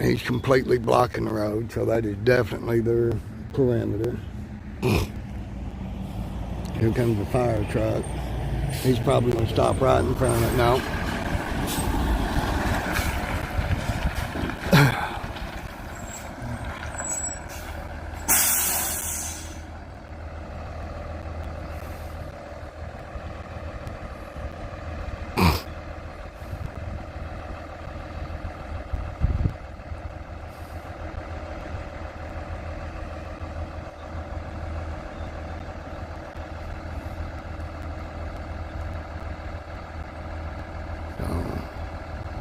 He's completely blocking the road, so that is definitely their perimeter. Here comes the fire truck. He's probably going to stop right in front of it now.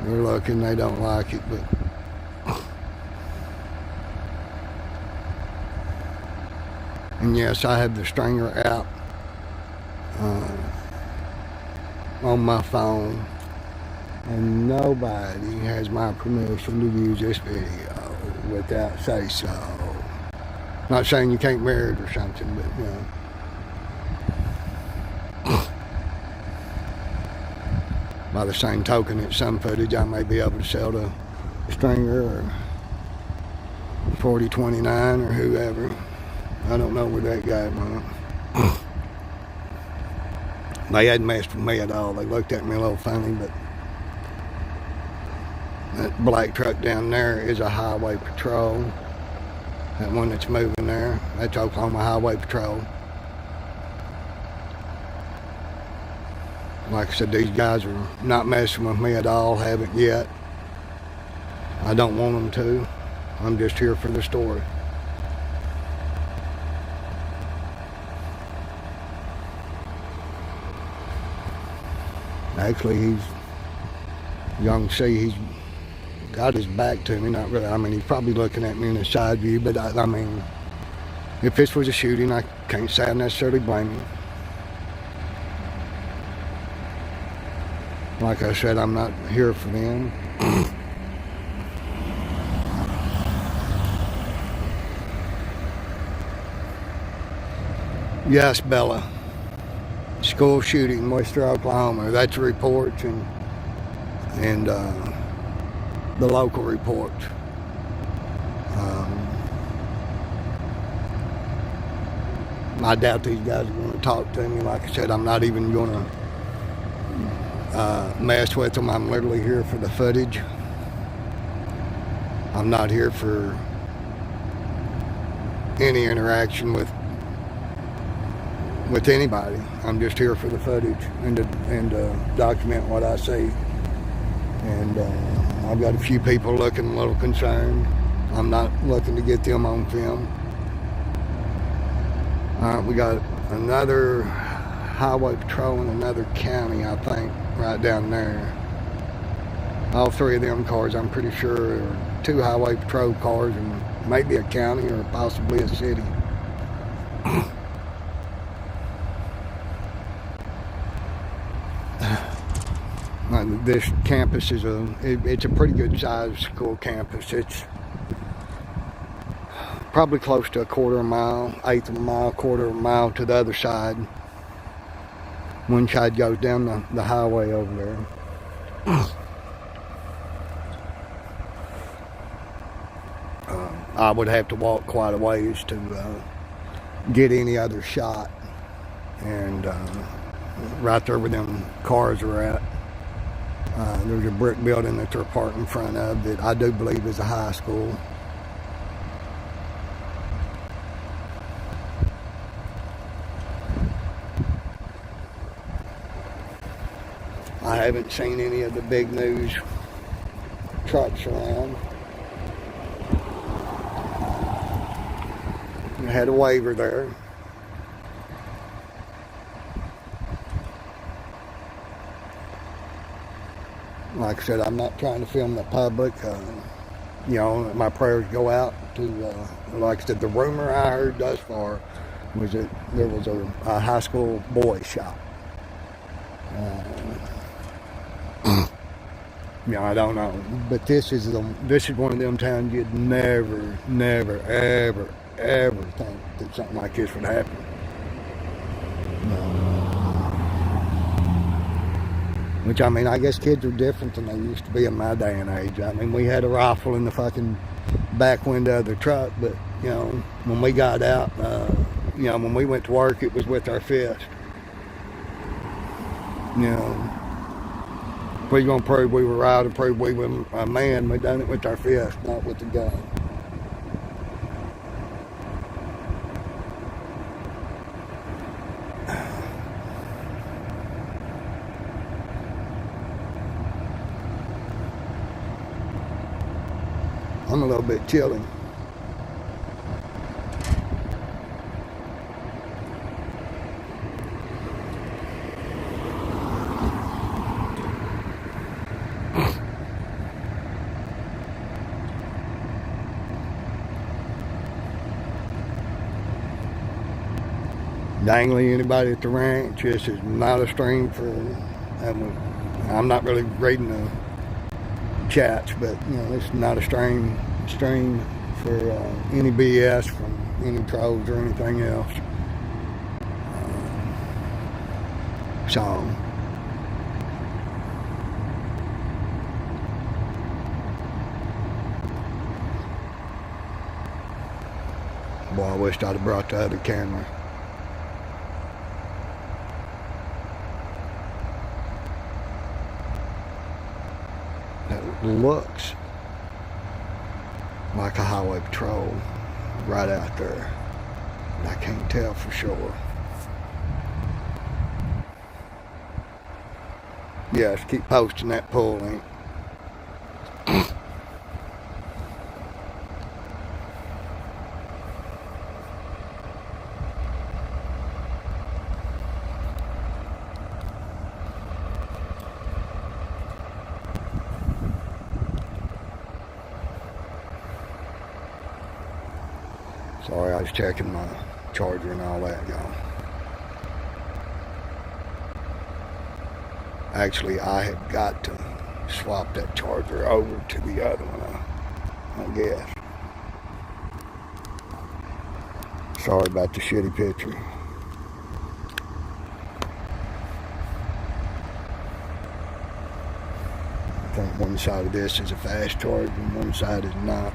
They're looking, they don't like it, but and yes, I have the stringer app on my phone, and nobody has my permission to use this video without say so. Not saying you can't wear it or something, but you know. By the same token, it's some footage I may be able to sell to Stringer or 4029 or whoever. I don't know where that guy went. They hadn't messed with me at all. They looked at me a little funny, but that black truck down there is a highway patrol. That one that's moving there, that's Oklahoma Highway Patrol. Like I said, these guys are not messing with me at all, haven't yet. I don't want them to. I'm just here for the story. Actually, you can see he's got his back to me, not really. I mean, he's probably looking at me in a side view, but I mean, if this was a shooting, I can't say I necessarily blame him. Like I said, I'm not here for them. Yes, Bella. School shooting, Wister, Oklahoma. That's the reports and the local reports. I doubt these guys are going to talk to me. Like I said, I'm not even going to mess with them. I'm literally here for the footage. I'm not here for any interaction with anybody. I'm just here for the footage and to document what I see. And I've got a few people looking a little concerned. I'm not looking to get them on film. We got another highway patrol in another county, I think, right down there. All three of them cars, I'm pretty sure, are two highway patrol cars and maybe a county or possibly a city. This campus is it's a pretty good sized school campus. It's probably close to a quarter of a mile, eighth of a mile, quarter of a mile to the other side. One side goes down the highway over there. I would have to walk quite a ways to get any other shot. And right there where them cars are at, there's a brick building that they're parked in front of that I do believe is a high school. I haven't seen any of the big news trucks around. I had a waiver there. Like I said, I'm not trying to film the public. You know, my prayers go out to, like I said, the rumor I heard thus far was that there was a high school boy shot. You know, I don't know, but this is one of them times you'd never, ever think that something like this would happen. Which, I mean, I guess kids are different than they used to be in my day and age. I mean, we had a rifle in the fucking back window of the truck, but, you know, when we got out, you know, when we went to work, it was with our fist. You know, if we going to prove we were right or prove we were a man, we done it with our fist, not with the gun. I'm a little bit chilly. Dangly, anybody at the ranch, this is not a stream for, I'm not really reading the chats, but you know, it's not a stream for any BS from any trolls or anything else. So boy, I wished I'd have brought the other camera. Looks like a highway patrol right out there. I can't tell for sure. Yes, keep posting that pull link. Sorry, I was checking my charger and all that, y'all. Actually, I have got to swap that charger over to the other one, I guess. Sorry about the shitty picture. I think one side of this is a fast charge and one side is not.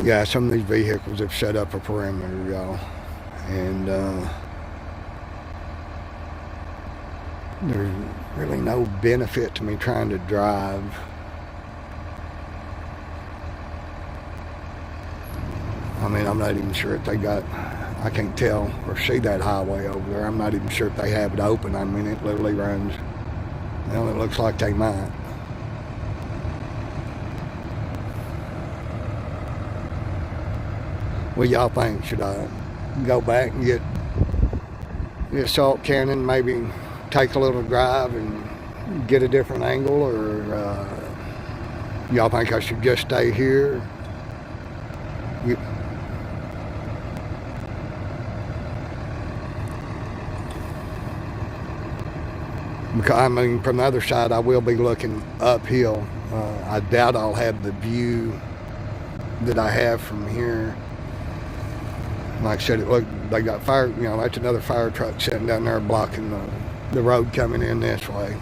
Yeah, some of these vehicles have set up a perimeter, y'all, and there's really no benefit to me trying to drive. I mean, I'm not even sure if they got, I can't tell or see that highway over there. I'm not even sure if they have it open. I mean, it literally runs, well, it looks like they might. What y'all think? Should I go back and get a salt cannon, maybe take a little drive and get a different angle, or y'all think I should just stay here? Because, I mean, from the other side, I will be looking uphill. I doubt I'll have the view that I have from here. Like I said, it looked, they got fire, you know, that's another fire truck sitting down there blocking the road coming in this way.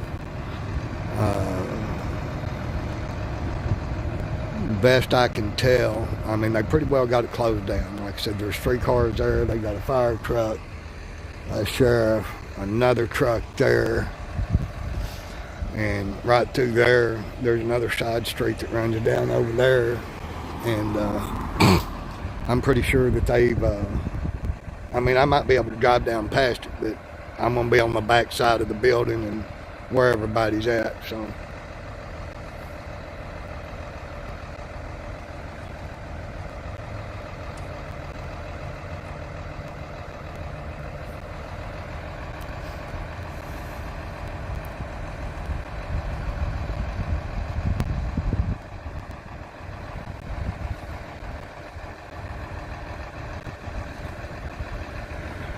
Best I can tell, I mean, they pretty well got it closed down. Like I said, there's 3 cars there. They got a fire truck, a sheriff, another truck there. And right through there, there's another side street that runs down over there. And I'm pretty sure that they've, I mean, I might be able to drive down past it, but I'm going to be on the back side of the building and where everybody's at, so.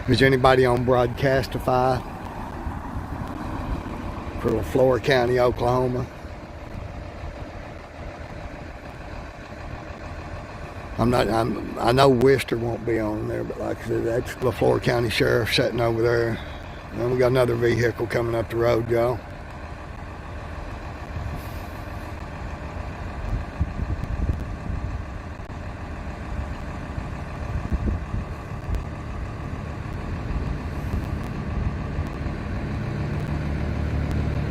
Is anybody on Broadcastify? for LaFleur County, Oklahoma. I know Wister won't be on there, but like I said, that's LaFleur County Sheriff sitting over there. And we got another vehicle coming up the road, y'all.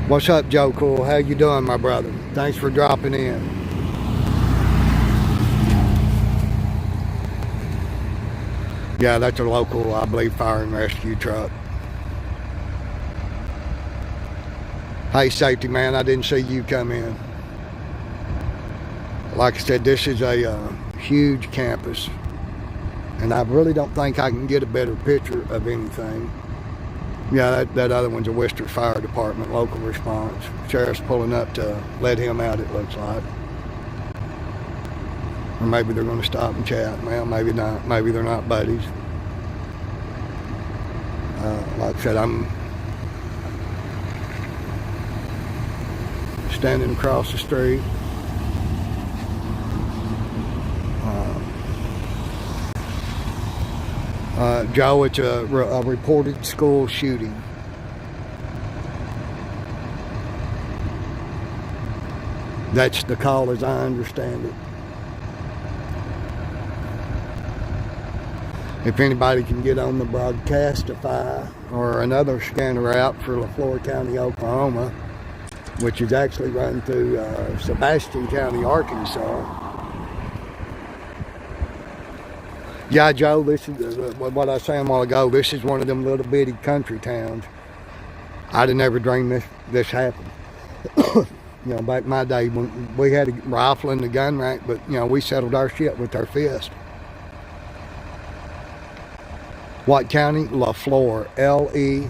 What's up, Joe Cool? How you doing, my brother? Thanks for dropping in. Yeah, that's a local, I believe, fire and rescue truck. Hey, safety man, I didn't see you come in. Like I said, this is a huge campus, and I really don't think I can get a better picture of anything. Yeah, that other one's a Wister Fire Department, local response. Sheriff's pulling up to let him out, it looks like. Or maybe they're going to stop and chat. Well, maybe not. Maybe they're not buddies. Like I said, I'm standing across the street. Joe, it's a reported school shooting. That's the call as I understand it. If anybody can get on the Broadcastify or another scanner app for LaFleur County, Oklahoma, which is actually run through Sebastian County, Arkansas. Yeah, Joe, this is what I was saying a while ago. This is one of them little bitty country towns. I'd have never dreamed this happened. You know, back in my day when we had a rifle in the gun rack, but you know, we settled our shit with our fist. What county? LaFleur, L-E-F-L-O-R-E.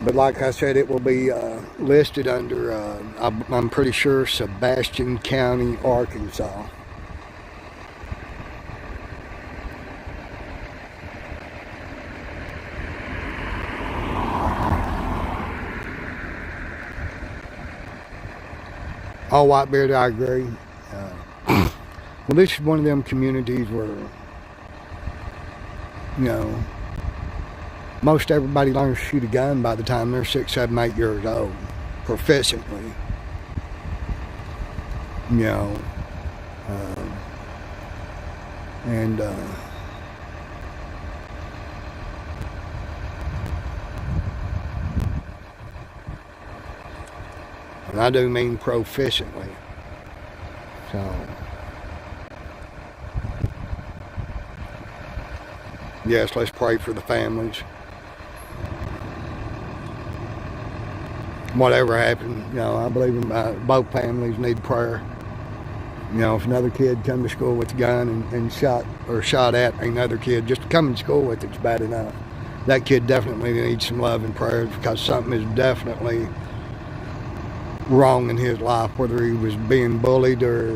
But like I said, it will be listed under, I'm pretty sure, Sebastian County, Arkansas. Oh, Whitebeard, I agree. Well, this is one of them communities where, you know, most everybody learns to shoot a gun by the time they're 6, 7, 8 years old, proficiently. You know, and I do mean proficiently. So, yes, let's pray for the families. Whatever happened, you know, I believe in both families need prayer. You know, if another kid come to school with a gun and shot at another kid, just to come to school with it's bad enough. That kid definitely needs some love and prayers, because something is definitely wrong in his life, whether he was being bullied or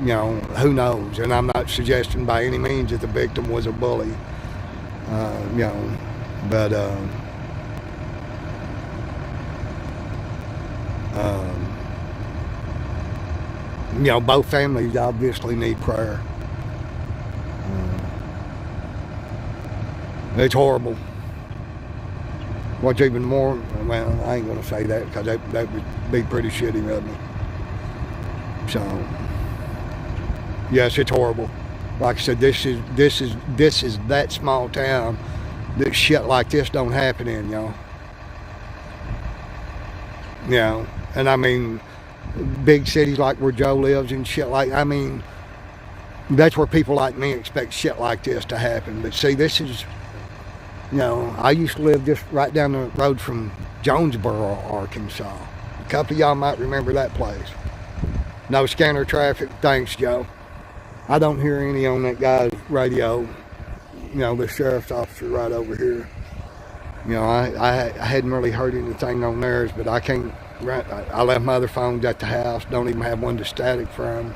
you know, who knows. And I'm not suggesting by any means that the victim was a bully, you know, but you know, both families obviously need prayer. It's horrible. What's even more, well, I ain't gonna say that, because that would be pretty shitty of me. So, yes, it's horrible. Like I said, this is that small town that shit like this don't happen in, y'all. You know, and I mean, big cities like where Joe lives and shit like, I mean, that's where people like me expect shit like this to happen. But see, this is, you know, I used to live just right down the road from Jonesboro, Arkansas. A couple of y'all might remember that place. No scanner traffic, thanks, Joe. I don't hear any on that guy's radio. You know, the sheriff's officer right over here. You know, I hadn't really heard anything on theirs, but I can't, I left my other phones at the house, don't even have one to static from.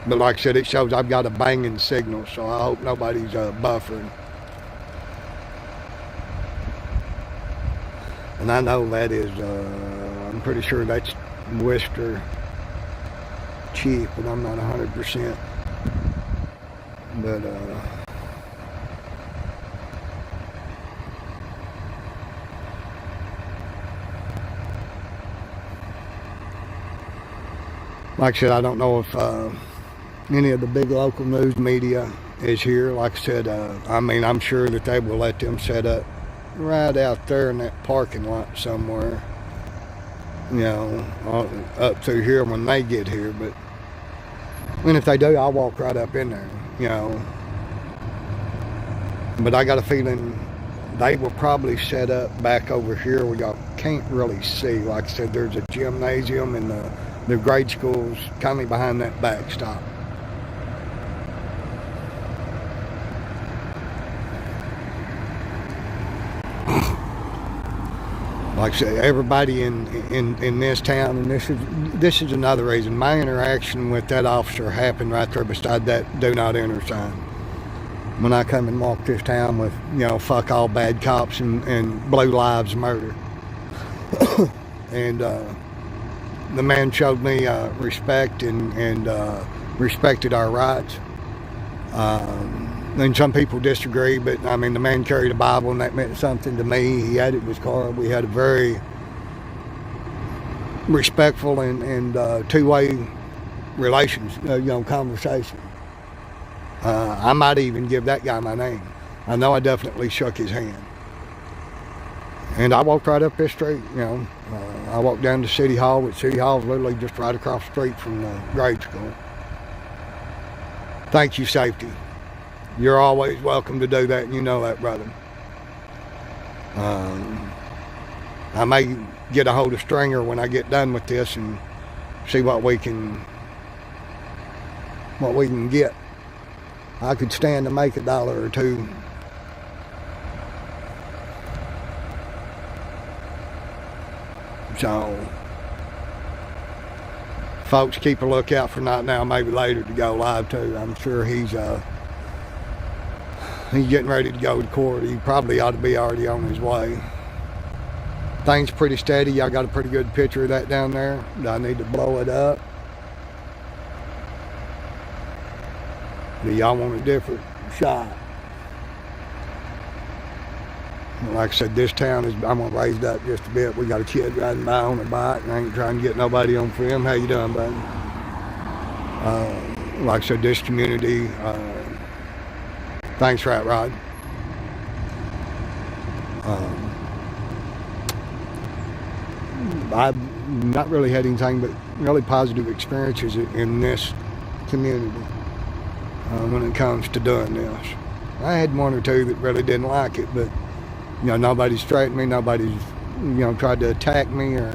But like I said, it shows I've got a banging signal, so I hope nobody's buffering. And I know that is, I'm pretty sure that's Wister chief, but I'm not 100%. But like I said, I don't know if any of the big local news media is here. Like I said, I mean, I'm sure that they will let them set up right out there in that parking lot somewhere, you know, up through here when they get here. But and if they do, I'll walk right up in there, you know. But I got a feeling they will probably set up back over here where y'all can't really see. Like I said, there's a gymnasium and the grade school's kind of behind that backstop. Like I said, everybody in this town, and this is another reason. My interaction with that officer happened right there beside that do not enter sign. When I come and walk this town with, you know, fuck all bad cops and blue lives matter. And the man showed me respect and respected our rights. And some people disagree, but I mean, the man carried a Bible and that meant something to me. He had it in his car. We had a very respectful and two-way relations, you know, conversation. I might even give that guy my name. I know I definitely shook his hand. And I walked right up this street, you know. I walked down to City Hall, which City Hall is literally just right across the street from the grade school. Thank you, safety. You're always welcome to do that, and you know that, brother. I may get a hold of Stringer when I get done with this and see what we can get. I could stand to make $1 or $2. So, folks, keep a lookout for Not Now, Maybe Later to go live too. I'm sure he's getting ready to go to court. He probably ought to be already on his way. Things pretty steady. Y'all got a pretty good picture of that down there. Do I need to blow it up? Do y'all want a different shot? Like I said, this town is, I'm gonna raise it up just a bit. We got a kid riding by on a bike, and I ain't trying to get nobody on film. How you doing, buddy? Like I said, this community, thanks, Rat Rod. I've not really had anything but really positive experiences in this community when it comes to doing this. I had one or two that really didn't like it, but you know, nobody's threatened me, nobody's, you know, tried to attack me or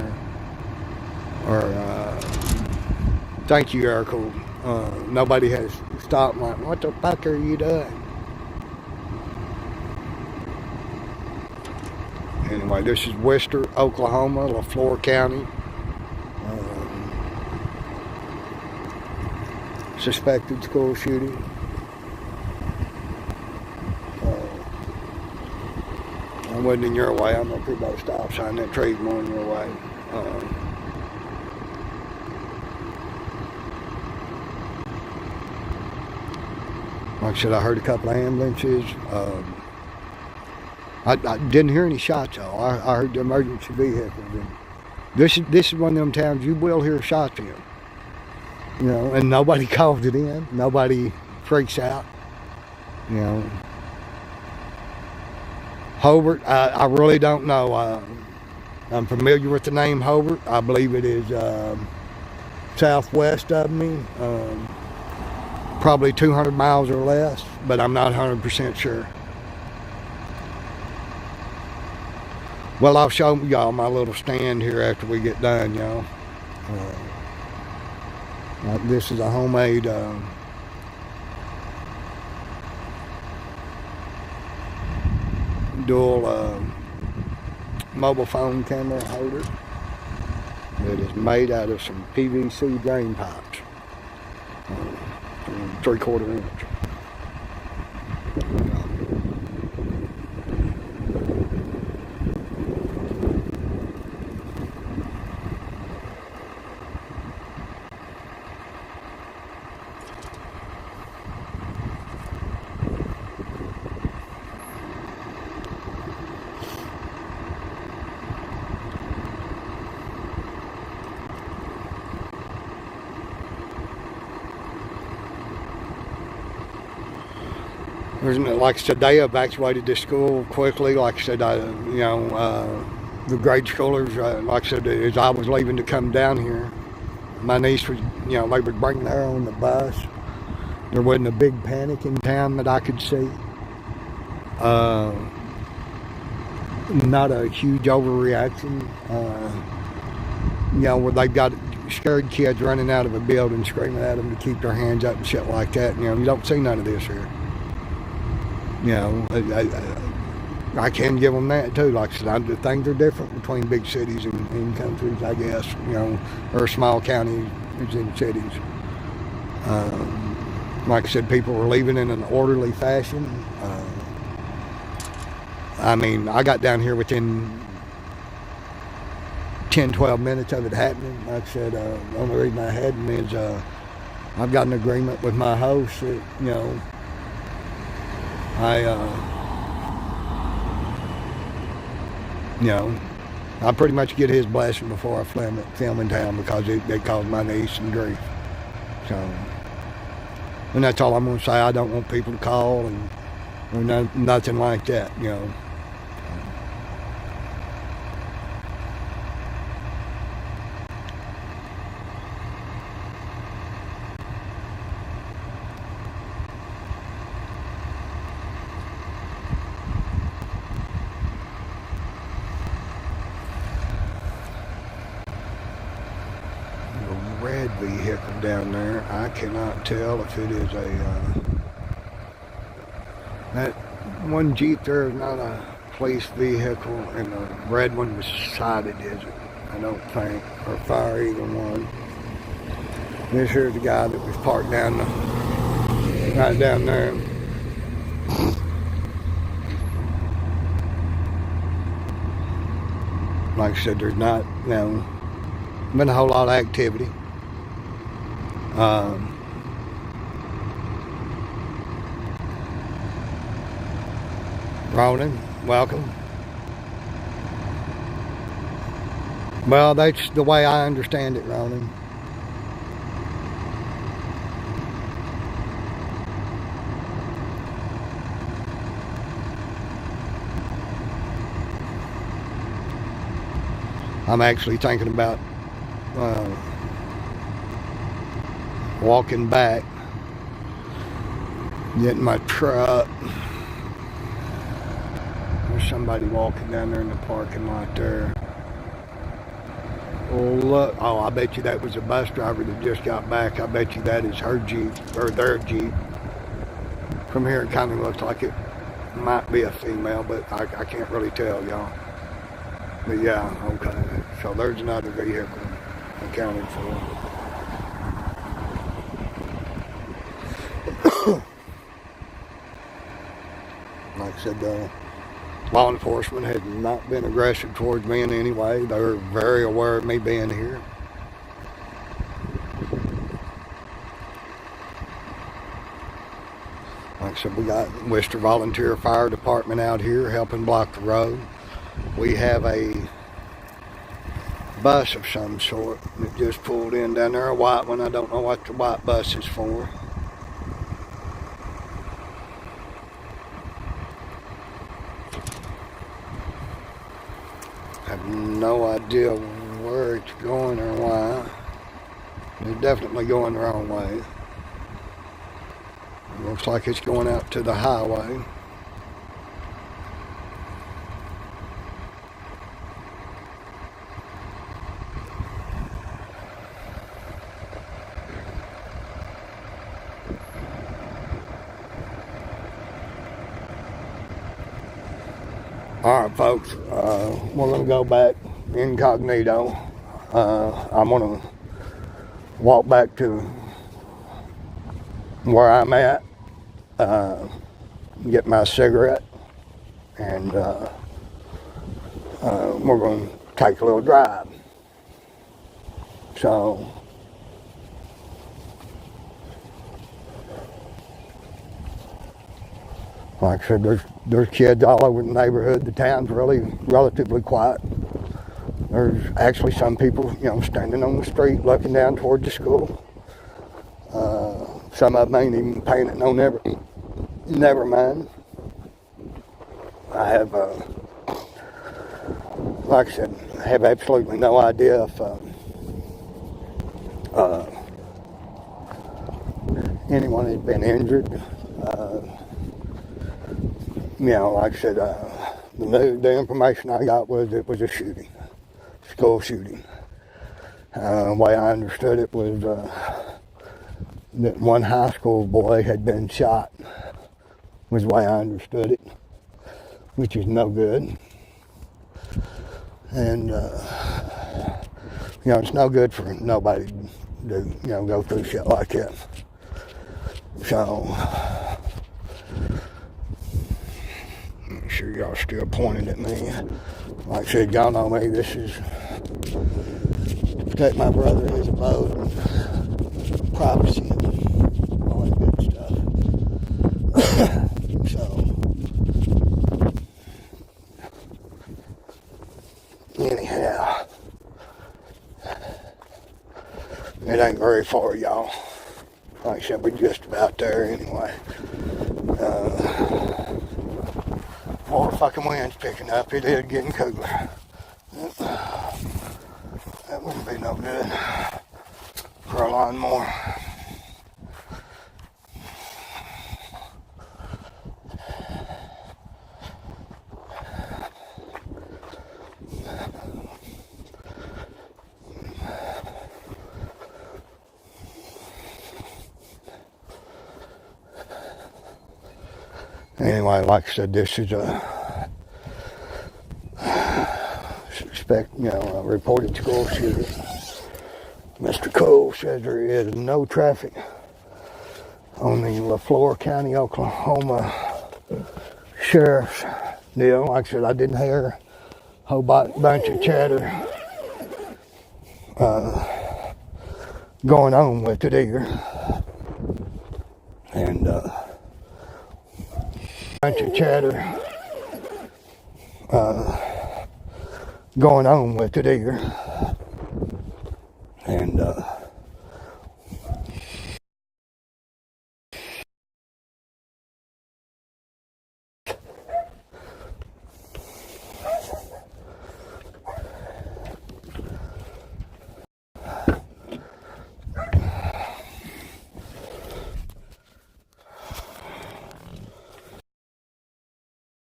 thank you, Erica. Nobody has stopped like, what the fuck are you doing? Anyway, this is Wister, Oklahoma, LaFleur County. Suspected school shooting. I wasn't in your way. I'm up here by the stop sign. That tree's more in your way. Like I said, I heard a couple of ambulances. I didn't hear any shots though. I heard the emergency vehicles. And this is one of them towns you will hear shots in. You know, and nobody calls it in. Nobody freaks out. You know. Hobart, I really don't know. I'm familiar with the name Hobart. I believe it is southwest of me. Probably 200 miles or less, but I'm not 100% sure. Well, I'll show y'all my little stand here after we get done, y'all. This is a homemade dual mobile phone camera holder that is made out of some PVC drain pipes. 3/4 inch. Like I said, they evacuated this school quickly. Like I said, the grade schoolers, like I said, as I was leaving to come down here, my niece was, they were bringing her on the bus. There wasn't a big panic in town that I could see. Not a huge overreaction. Where they've got scared kids running out of a building, screaming at them to keep their hands up and shit like that. You don't see none of this here. I can give them that too. Like I said, things are different between big cities and countries, I guess, or small counties and cities. Like I said, people were leaving in an orderly fashion. I got down here within 10, 12 minutes of it happening. Like I said, the only reason I hadn't is I've got an agreement with my host that, I pretty much get his blessing before I film in town, because it caused my niece some grief. So, and that's all I'm going to say. I don't want people to call or nothing like that, red vehicle down there. I cannot tell if it is that one Jeep there is not a police vehicle, and the red one was sided, is it? I don't think, or fire, either one. This here's the guy that was parked right down there. Like I said, there's not, been a whole lot of activity. Ronan, welcome. Well, that's the way I understand it, Ronan. I'm actually thinking about walking back, getting my truck. There's somebody walking down there in the parking lot there. Oh, look. Oh, I bet you that was a bus driver that just got back. I bet you that is her Jeep, or their Jeep. From here it kind of looks like it might be a female, but I can't really tell, y'all. But yeah, okay. So there's another vehicle accounted for. Like I said, law enforcement had not been aggressive towards me in any way. They were very aware of me being here. Like I said, we got Wister Volunteer Fire Department out here helping block the road. We have a bus of some sort that just pulled in down there, a white one. I don't know what the white bus is for. I have no idea where it's going or why. It's definitely going the wrong way. It looks like it's going out to the highway. Alright folks, we're going to go back incognito. I'm going to walk back to where I'm at, get my cigarette, and we're going to take a little drive. So, like I said, there's kids all over the neighborhood. The town's relatively quiet. There's actually some people, standing on the street looking down toward the school. Some of them ain't even paying it no never mind. I have, like I said, I have absolutely no idea if anyone has been injured. Like I said, the information I got was it was a shooting, school shooting. The way I understood it was that one high school boy had been shot, was the way I understood it, which is no good. And, it's no good for nobody to, go through shit like that. So, I'm sure y'all still pointing at me. Like I said, y'all know me, this is to protect my brother and his abode and privacy and all that good stuff. So, anyhow, it ain't very far, y'all. Like I said, we're just about there anyway. More fucking wind's picking up. It is getting cooler. That wouldn't be no good for a lot more. Anyway, like I said, this is a reported school shooting. Mr. Cole says there is no traffic on the LaFleur County, Oklahoma Sheriff's deal. Like I said, I didn't hear a whole bunch of chatter going on with it either. And bunch of chatter going on with it either. And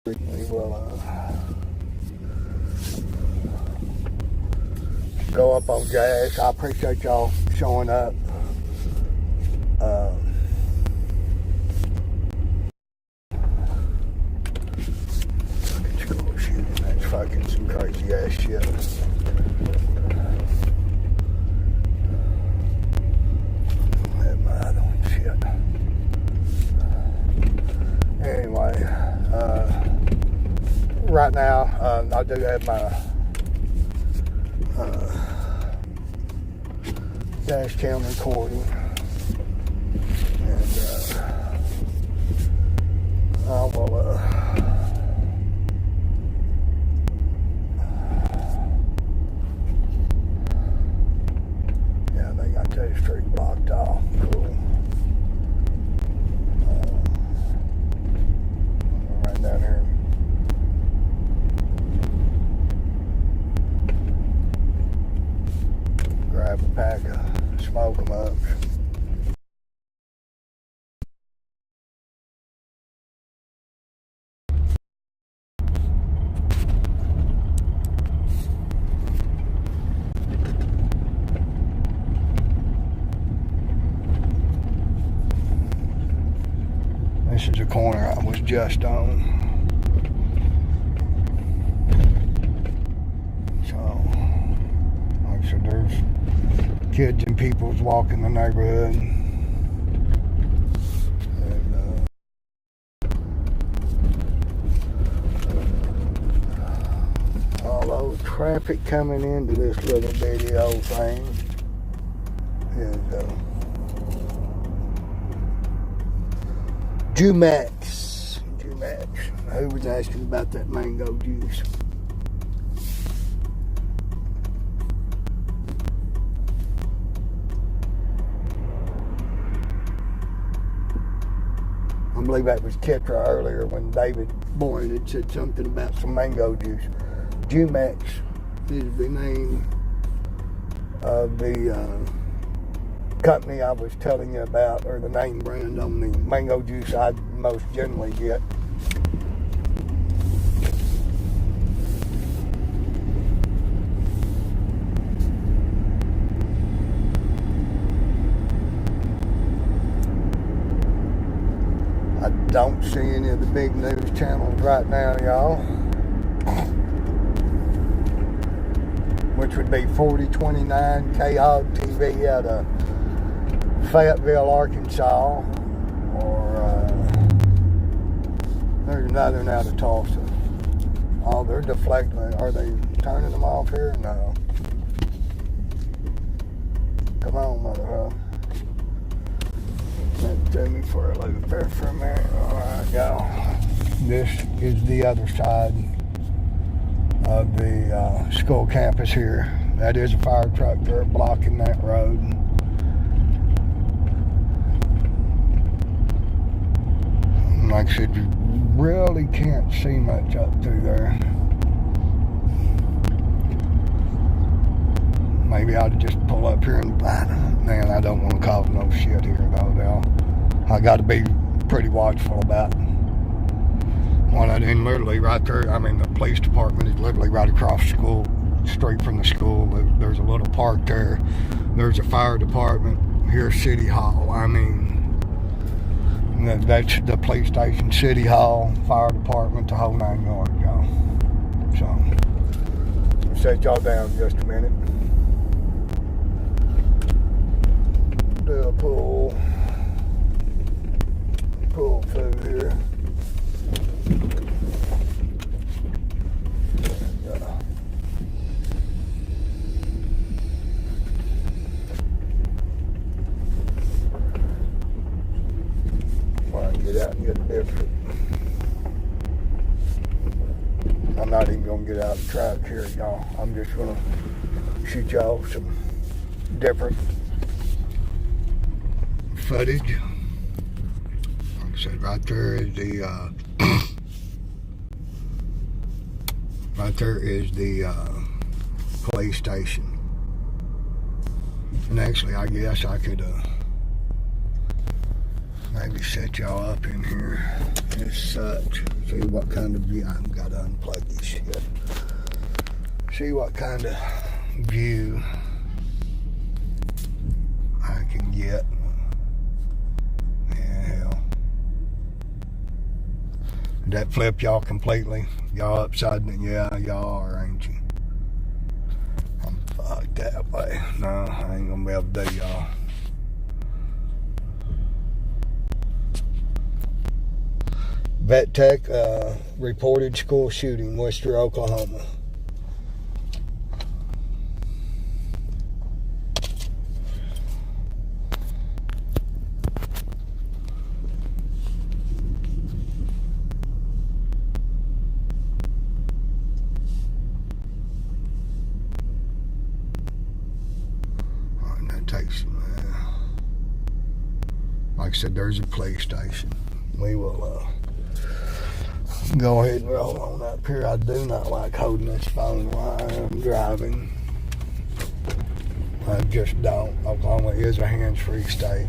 we will go up on gas. I appreciate y'all showing up. Fucking school shooting. That's fucking some crazy ass shit. That mud on shit. Anyway, right now, I do have my dash cam recording, and I will they got that street blocked off. Cool. Right down here. Grab a pack of smoke 'em up. This is a corner I was just on. So, like I said, there's kids and people's walking the neighborhood. traffic coming into this little bitty old thing is Jumax. Who was asking about that mango juice? I believe that was Ketra earlier when David Boyne had said something about some mango juice. Jumax is the name of the company I was telling you about, or the name brand on the mango juice I most generally get. I don't see any of the big news channels right now, y'all. Which would be 4029 KOG TV out of Fayetteville, Arkansas. Or there's another one out of Tulsa. Oh, they're deflecting. Are they turning them off here? No. Come on, mother. That threw me for a loop there for a minute. Alright, y'all. This is the other side of the school campus here. That is a fire truck there blocking that road. Like I said, you really can't see much up through there. Maybe I ought to just pull up here and, man, I don't want to cause no shit here though, now. I got to be pretty watchful about what I do. Literally right there, I mean, the police department is literally right across the school, straight from the school. There's a little park there. There's a fire department. Here's City Hall. I mean, that's the police station, City Hall, fire department, the whole 9 yards, y'all. So, I'll set y'all down just a minute. Do a pull through here. Get out and get different. I'm not even gonna get out of the track here, y'all. I'm just gonna shoot y'all some different footage. Like I said, right there is the right there is the police station. And actually, I guess I could maybe set y'all up in here as such. See what kind of view. I've got to unplug this shit. See what kind of view I can get. Yeah, hell. Did that flip y'all completely? Y'all upside down? Yeah, y'all are, ain't you? I'm fucked that way. No, I ain't gonna be able to do y'all. Vet Tech reported school shooting, Wister, Oklahoma. Alright, that takes, like I said, there's a police station. We will go ahead and roll on up here. I do not like holding this phone while I'm driving. I just don't. Oklahoma is a hands-free state,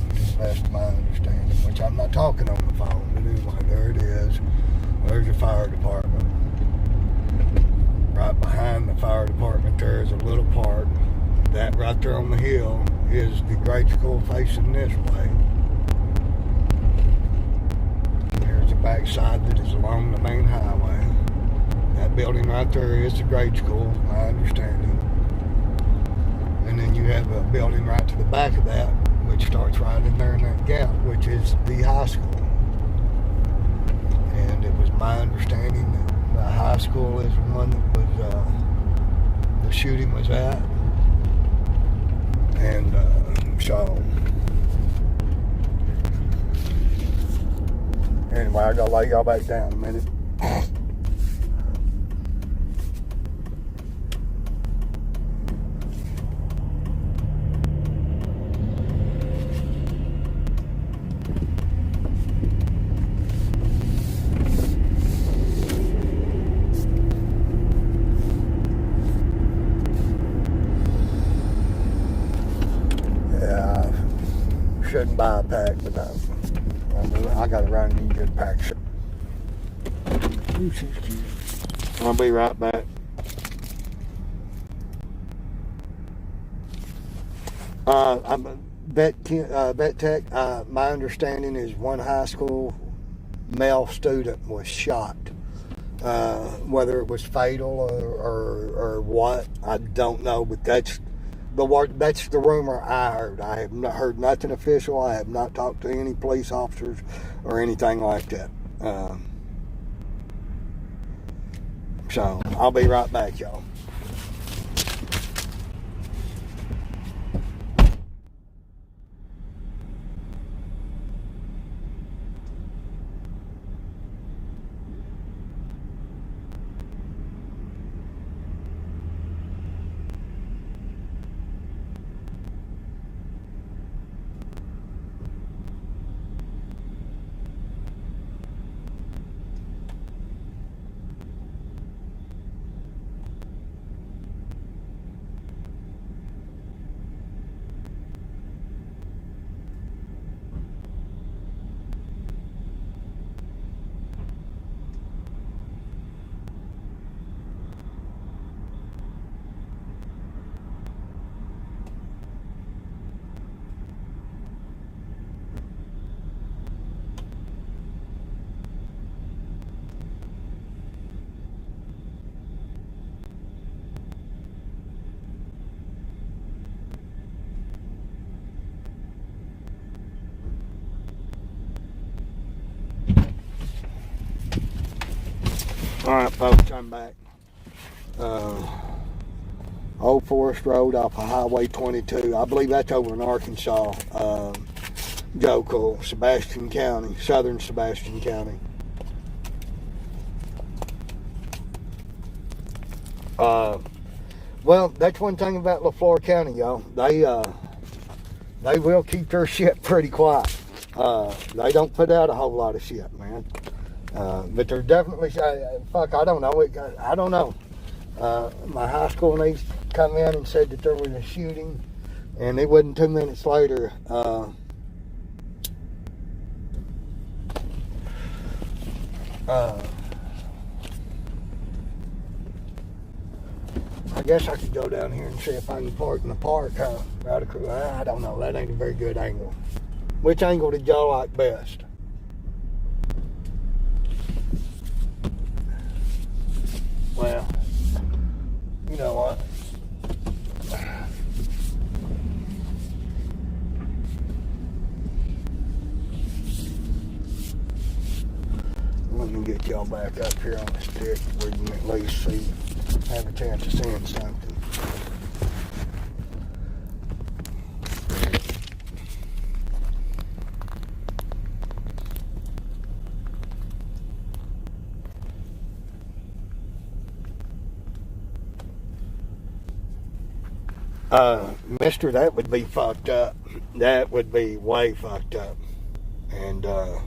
to the best of my understanding, which I'm not talking on the phone, but anyway, there it is. There's the fire department. Right behind the fire department there is a little park. That right there on the hill is the grade school facing this way. Backside that is along the main highway. That building right there is the grade school, my understanding. And then you have a building right to the back of that, which starts right in there in that gap, which is the high school. And it was my understanding that the high school is one that was the shooting was at. And so, anyway, I gotta lay y'all back down a minute. Shouldn't buy a pack, but no. I got a running good pack. I'll be right back. I'm vet tech. My understanding is one high school male student was shot. Whether it was fatal or what, I don't know. But that's the rumor I heard. I have not heard nothing official. I have not talked to any police officers or anything like that. So I'll be right back, y'all. Alright folks, I'm back. Old Forest Road off of Highway 22. I believe that's over in Arkansas. Joco, Sebastian County, southern Sebastian County. Well, that's one thing about LaFleur County, y'all. They will keep their shit pretty quiet. They don't put out a whole lot of shit, man. But they're definitely, fuck, I don't know. I don't know. My high school needs to come in and said that there was a shooting, and it wasn't 2 minutes later. I guess I could go down here and see if I can park in the park, right across. I don't know. That ain't a very good angle. Which angle did y'all like best? Well, you know what? Let me get y'all back up here on the stick where you can at least see, have a chance of seeing something. Mister, that would be fucked up. That would be way fucked up. And I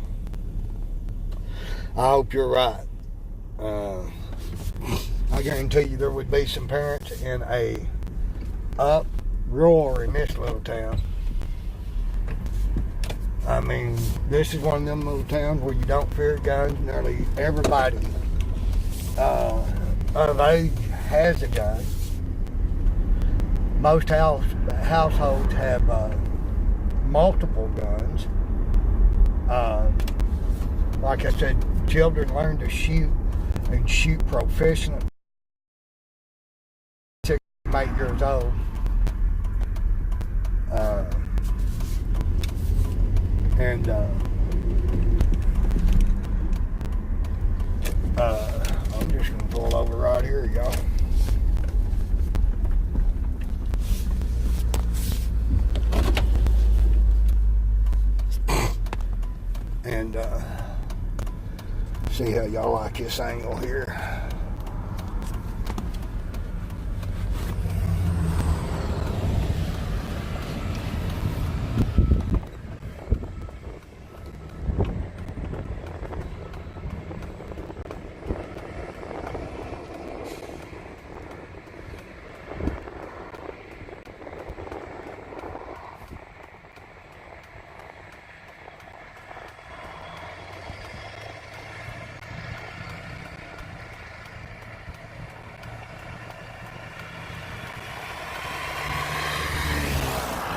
hope you're right. I guarantee you there would be some parents in a uproar in this little town. I mean, this is one of them little towns where you don't fear guns. Nearly everybody of age has a gun. Most households have multiple guns. Like I said, children learn to shoot and shoot proficiently. 6 to 8 years old. I'm just gonna pull over right here, y'all. and see how y'all like this angle here.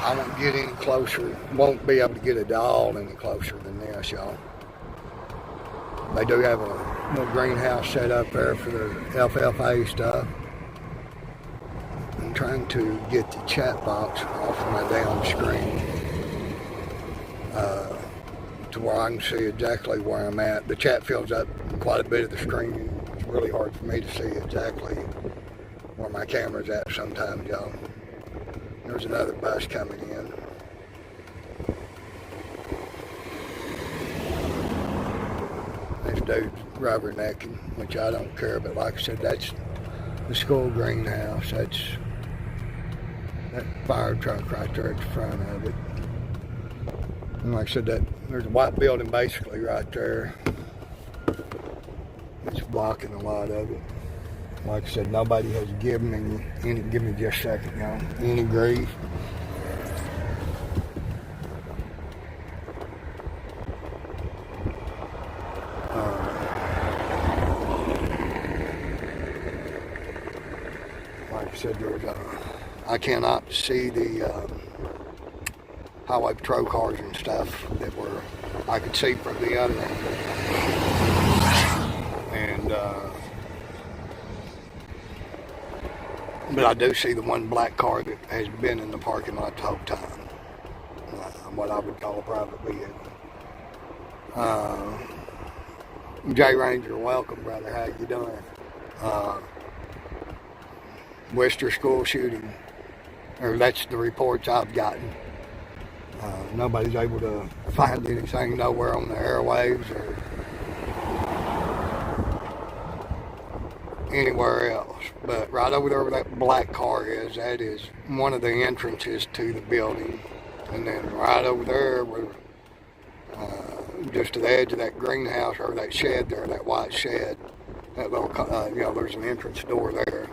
I won't get any closer, won't be able to get it all any closer than this, y'all. They do have a little greenhouse set up there for the FFA stuff. I'm trying to get the chat box off of my down screen to where I can see exactly where I'm at. The chat fills up quite a bit of the screen. It's really hard for me to see exactly where my camera's at sometimes, y'all. There's another bus coming in. This dude's rubbernecking, which I don't care, but like I said, that's the school greenhouse. That's that fire truck right there at the front of it. And like I said, there's a white building basically right there. It's blocking a lot of it. Like I said, nobody has given me any, give me just a second, y'all, any grief. Like I said, I cannot see the highway patrol cars and stuff that I could see from the other end. And, but I do see the one black car that has been in the parking lot the whole time. What I would call a private vehicle. J Ranger, welcome, brother. How you doing? Wister school shooting, or that's the reports I've gotten. Nobody's able to find anything nowhere on the airwaves or anywhere else. But right over there where that black car is, that is one of the entrances to the building. And then right over there where just to the edge of that greenhouse or that shed there, that white shed, that little, there's an entrance door there.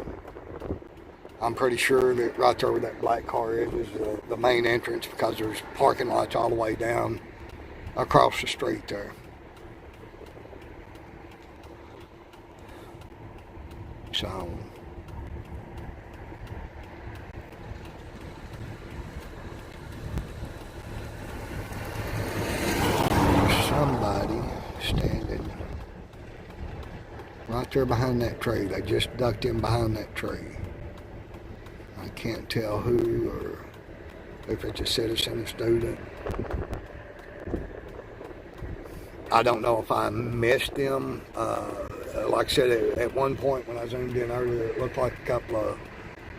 I'm pretty sure that right there where that black car is the main entrance, because there's parking lots all the way down across the street there. So, somebody standing right there behind that tree. They just ducked in behind that tree. I can't tell who, or if it's a citizen, a student. I don't know if I missed them. Like I said, at one point when I zoomed in earlier, it looked like a couple of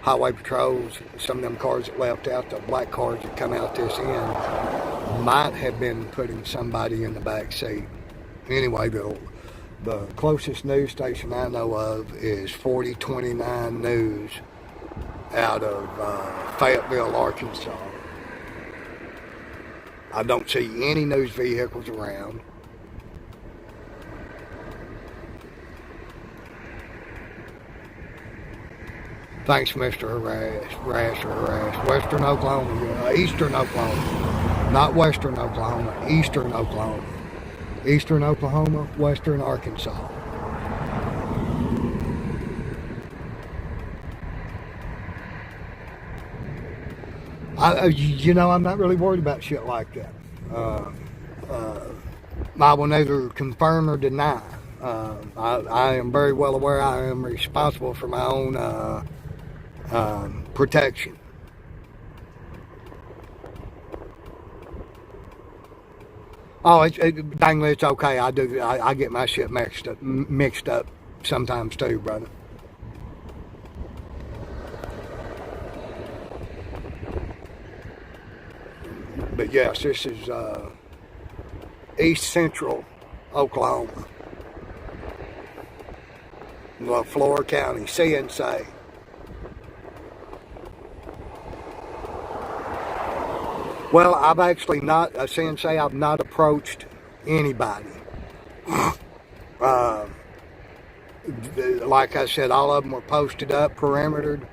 highway patrols. Some of them cars that left out, the black cars that come out this end, might have been putting somebody in the back seat. Anyway, the closest news station I know of is 4029 News out of Fayetteville, Arkansas. I don't see any news vehicles around. Thanks, Mr. Harass. Western Oklahoma, Eastern Oklahoma. Not Western Oklahoma, Eastern Oklahoma. Eastern Oklahoma, Western Arkansas. I'm not really worried about shit like that. I will neither confirm or deny. I am very well aware I am responsible for my own protection. Oh, dangly, it's okay. I get my shit mixed up sometimes too, brother. But yes, this is east central Oklahoma, Flora County, CNC. Well, I've actually not, CNC, I've not approached anybody. Like I said, all of them were posted up, perimetered,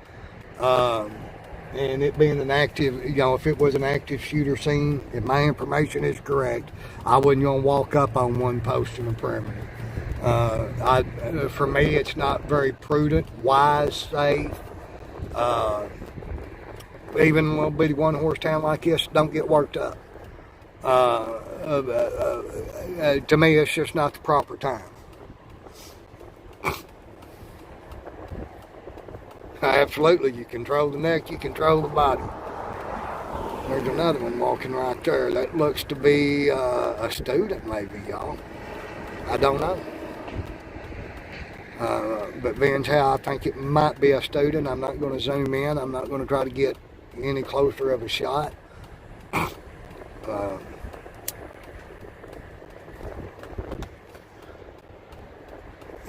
and it being an active, if it was an active shooter scene, if my information is correct, I wasn't going to walk up on one posting a perimeter. For me, it's not very prudent, wise, safe. Even a little bitty one-horse town like this, don't get worked up. To me, it's just not the proper time. Absolutely, you control the neck, you control the body. There's another one walking right there. That looks to be a student, maybe, y'all. I don't know. But being how I think it might be a student, I'm not going to zoom in. I'm not going to try to get any closer of a shot.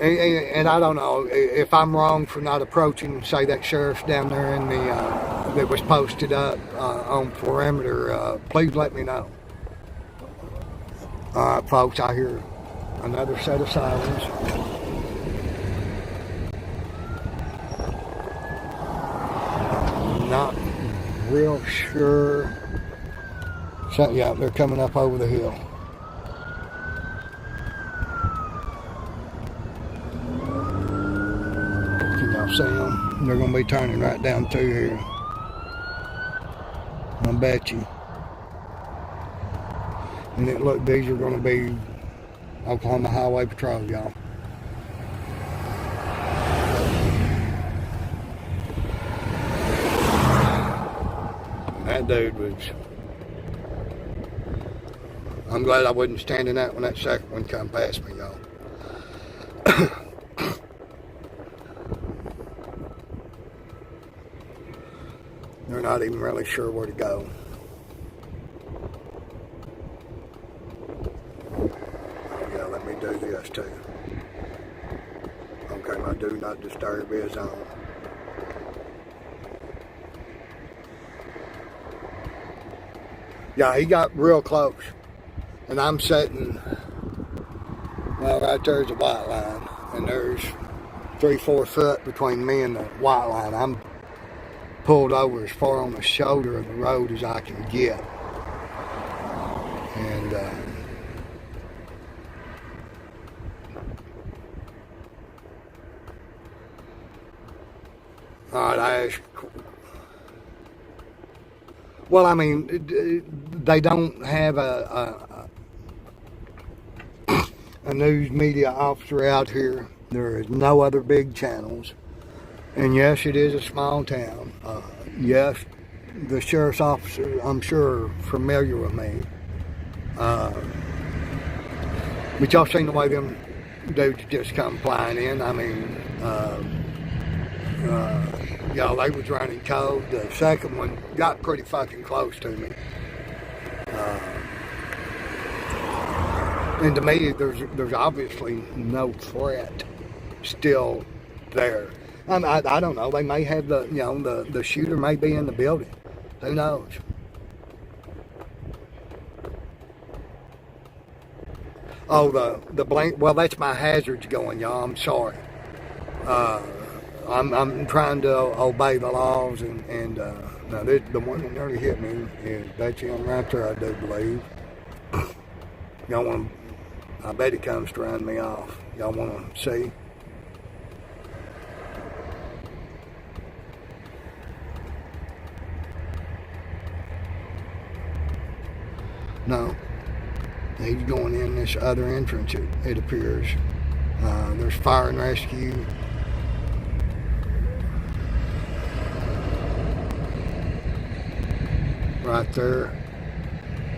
And I don't know if I'm wrong for not approaching, say, that sheriff's down there in the that was posted up on perimeter. Please let me know. All right, folks, I hear another set of sirens. Not real sure. So, yeah, they're coming up over the hill. Can y'all see them? They're going to be turning right down through here. I bet you. And it look, these are going to be Oklahoma Highway Patrol, y'all. That dude was... I'm glad I wasn't standing out when that second one come past me, y'all. They're not even really sure where to go. Oh yeah, let me do this too. Okay, my do not disturb is on. Yeah, he got real close. And I'm sitting, well, right there's a white line. And there's 3-4 foot between me and the white line. I'm pulled over as far on the shoulder of the road as I can get. And all right, I asked, well, I mean, they don't have a news media officer out here. There is no other big channels. And yes, it is a small town. Yes, the sheriff's officer, I'm sure, familiar with me. But y'all seen the way them dudes just come flying in. I mean, y'all, they was running cold. The second one got pretty fucking close to me. And to me, there's obviously no threat still there. I don't know. They may have the shooter may be in the building. Who knows? Oh, the blank. Well, that's my hazards going, y'all. I'm sorry. I'm trying to obey the laws, and now the one that nearly hit me is that's him right there, I do believe. Y'all want to? I bet he comes to run me off. Y'all want to see? No, he's going in this other entrance, it appears. There's fire and rescue. Right there,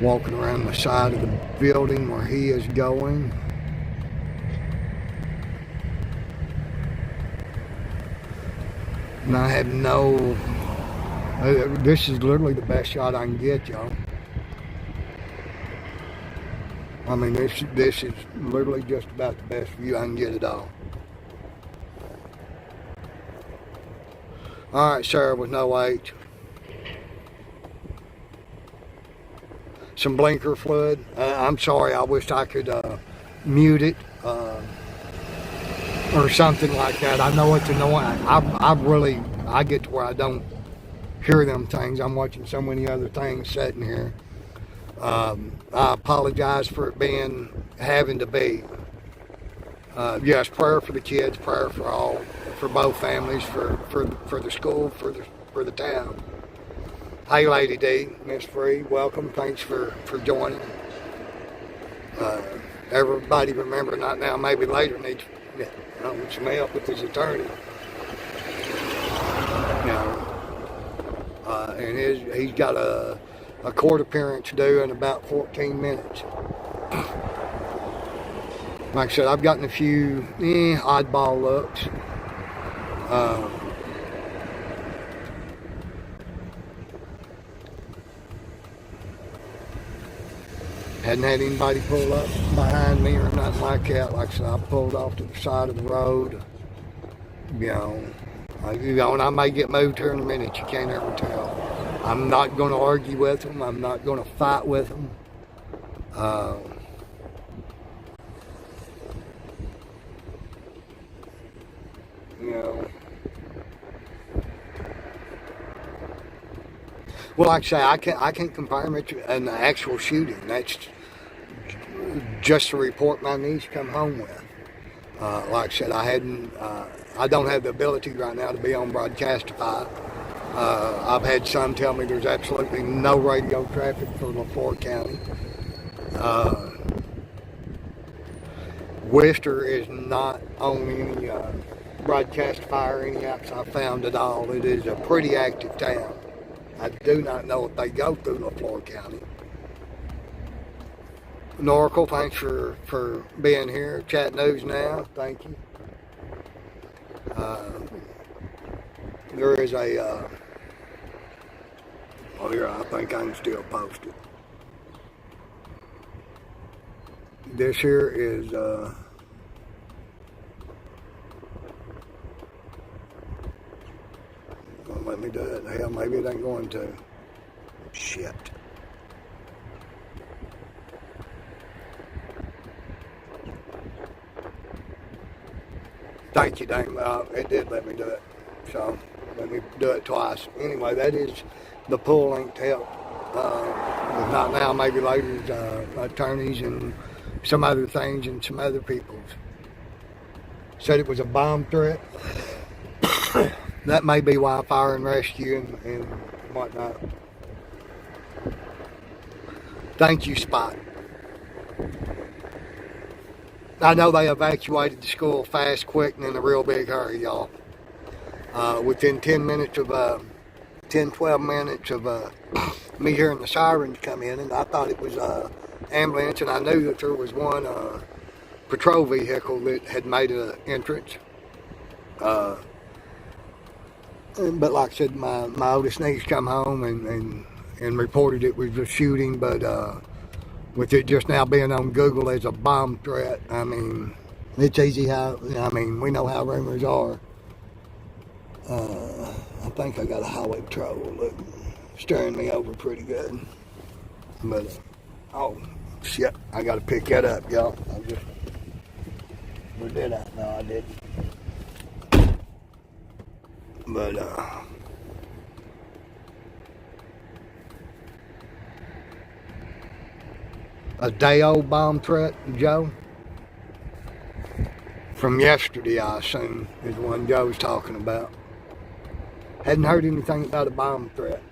walking around the side of the building where he is going. And I have no, this is literally the best shot I can get, y'all. I mean, this is literally just about the best view I can get at all. All right, Sarah with no H. Some blinker fluid. I'm sorry, I wish I could mute it or something like that. I know it's annoying. I get to where I don't hear them things. I'm watching so many other things sitting here. I apologize for it having to be. Yes, prayer for the kids, prayer for all, for both families, for the school, for the town. Hey, Lady D, Miss Free, welcome. Thanks for joining. Everybody remember, not now, maybe later, needs some help with his attorney. And he's got a court appearance due in about 14 minutes. Like I said, I've gotten a few oddball looks. Hadn't had anybody pull up behind me or nothing like that. Like I said, I pulled off to the side of the road. And I may get moved here in a minute. You can't ever tell. I'm not going to argue with them. I'm not going to fight with them. Well, like I say, I can't compare it to an actual shooting. That's just a report my niece come home with. Like I said, I don't have the ability right now to be on Broadcastify. I've had some tell me there's absolutely no radio traffic for LaFleur County. Wister is not on any Broadcastify or any apps I found at all. It is a pretty active town. I do not know if they go through LaFleur County. Noracle, thanks for being here. Chat News Now, thank you. There is a, here, I think I can still post it. This here is, let me do it. Hell, maybe it ain't going to. Shit. Thank you, dang. It did let me do it. So, let me do it twice. Anyway, that is the pull link to help. If not now, maybe later, attorneys and some other things and some other people's. Said it was a bomb threat. That may be why fire and rescue and whatnot. Thank you, Spot. I know they evacuated the school fast, quick, and in a real big hurry, y'all. Within 10 minutes of, 12 minutes of me hearing the sirens come in, and I thought it was ambulance, and I knew that there was one patrol vehicle that had made an entrance. But like I said, my oldest niece come home and reported it was a shooting, but with it just now being on Google as a bomb threat, I mean, it's easy we know how rumors are. I think I got a highway patrol staring me over pretty good. But, oh, shit, I got to pick that up, y'all. Where did I? No, I didn't. But, a day-old bomb threat, Joe? From yesterday, I assume, is the one Joe's talking about. Hadn't heard anything about a bomb threat.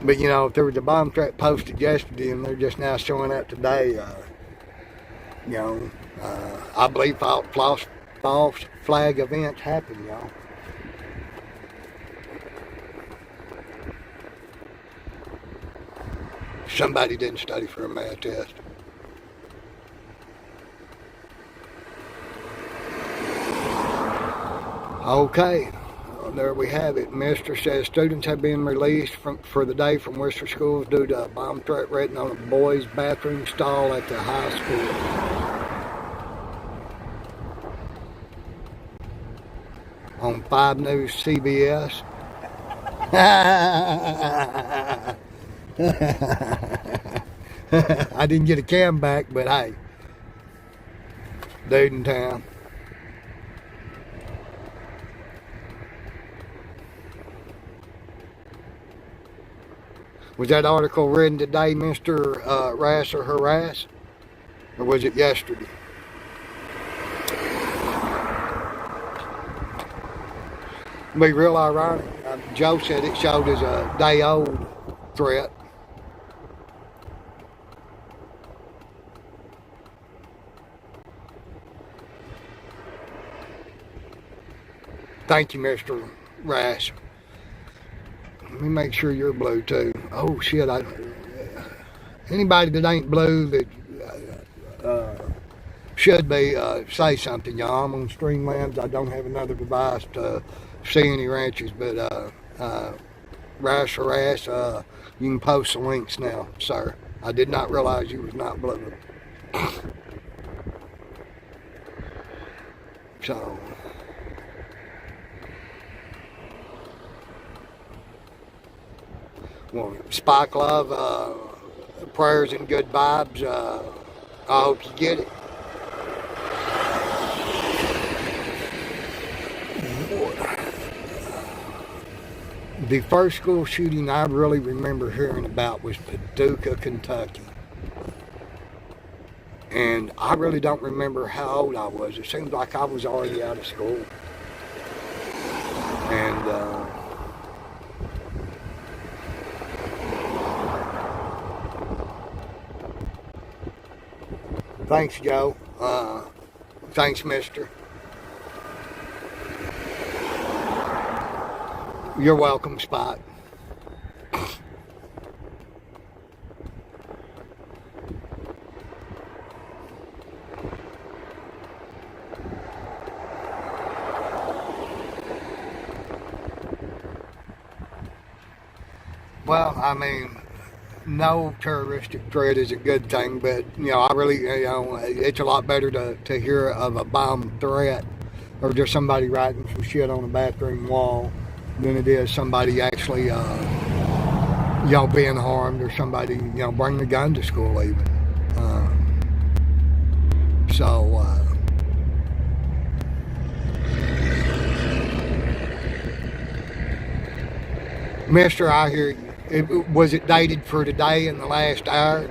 But, if there was a bomb threat posted yesterday and they're just now showing up today, I believe false flag events happen, y'all. Somebody didn't study for a math test. Okay. there we have it. Mister says students have been released for the day from Wister schools due to a bomb threat written on a boys' bathroom stall at the high school. On 5 News CBS. I didn't get a cam back, but hey, dude in town. Was that article written today, Mr. Rass or Harass? Or was it yesterday? It'd be real ironic. Joe said it showed as a day-old threat. Thank you, Mr. Rass. Let me make sure you're blue too. Oh shit! Anybody that ain't blue that should be say something, y'all. I'm on Streamlabs. I don't have another device to see any ranches, but Rass, you can post the links now, sir. I did not realize you was not blue. So. Well, Spike Love, prayers and good vibes. I hope you get it. The first school shooting I really remember hearing about was Paducah, Kentucky. And I really don't remember how old I was. It seems like I was already out of school. And thanks, Joe. Thanks, mister. You're welcome, Spot. Well, I mean, no terroristic threat is a good thing, but, you know, I really, you know, it's a lot better to hear of a bomb threat or just somebody writing some shit on a bathroom wall than it is somebody actually, you know, being harmed or somebody, you know, bringing a gun to school even. Mister, I hear you. Was it dated for today in the last hour?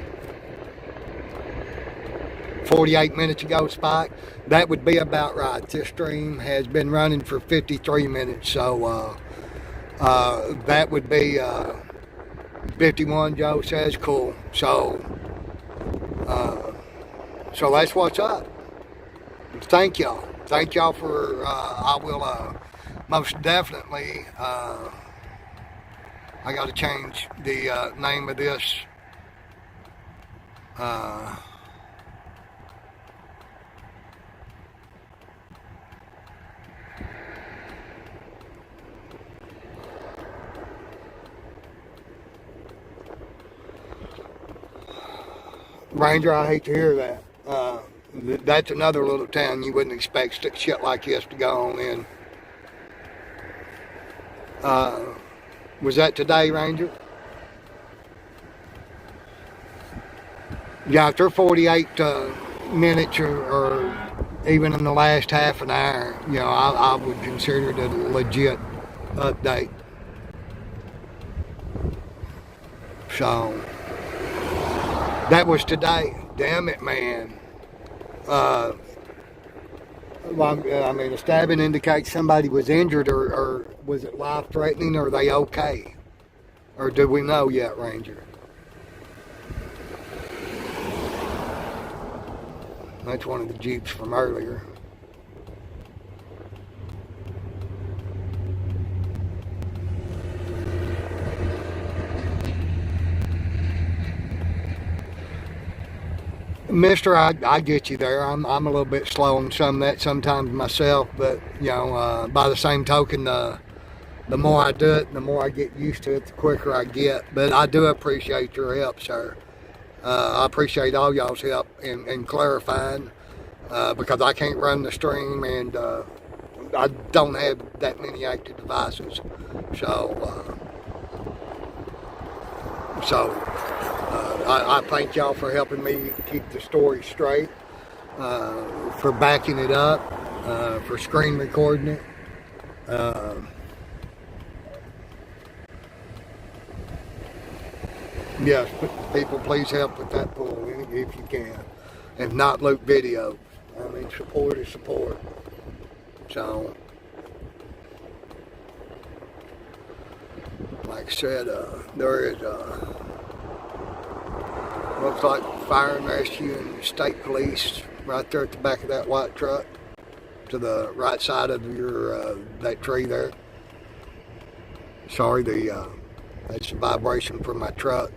48 minutes ago, Spike? That would be about right. This stream has been running for 53 minutes, so that would be 51, Joe says. Cool. So that's what's up. Thank y'all. Thank y'all for, I will most definitely, I got to change the name of this. Ranger, I hate to hear that. That's another little town you wouldn't expect shit like this to go on in. Was that today, Ranger? Yeah, after 48 minutes or even in the last half an hour, you know, I would consider it a legit update. So, that was today. Damn it, man. Well, I mean, a stabbing indicates somebody was injured, or was it life-threatening, or are they okay? Or do we know yet, Ranger? That's one of the Jeeps from earlier. Mister, I get you there. I'm a little bit slow on some of that sometimes myself, but, you know, by the same token, the more I do it, the more I get used to it, the quicker I get. But I do appreciate your help, sir. I appreciate all y'all's help in clarifying, because I can't run the stream, and I don't have that many active devices. So I thank y'all for helping me keep the story straight, for backing it up, for screen recording it. Yes, people, please help with that pool if you can. If not, loop video. I mean, support is support. So, like I said, there is, looks like fire and rescue and state police right there at the back of that white truck, to the right side of your, that tree there. Sorry, that's the vibration from my truck.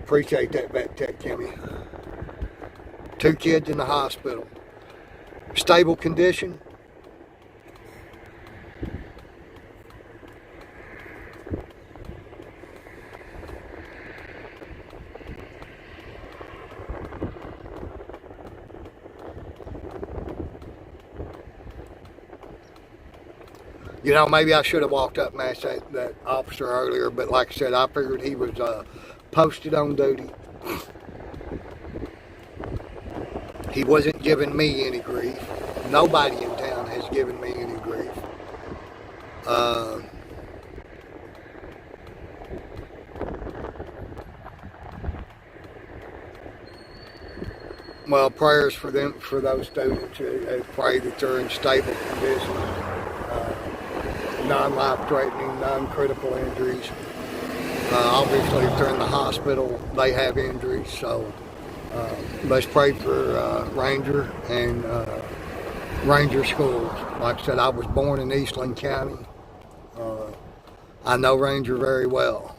Appreciate that, Vet Tech Kimmy. 2 kids in the hospital. Stable condition. You know, maybe I should have walked up and asked that officer earlier, but like I said, I figured he was posted on duty. He wasn't giving me any grief. Nobody in town has given me any grief. Well, prayers for them, for those students. I pray that they're in stable condition, non-life-threatening, non-critical injuries. Obviously, if they're in the hospital, they have injuries. So let's pray for Ranger and Ranger schools. Like I said, I was born in Eastland County. I know Ranger very well.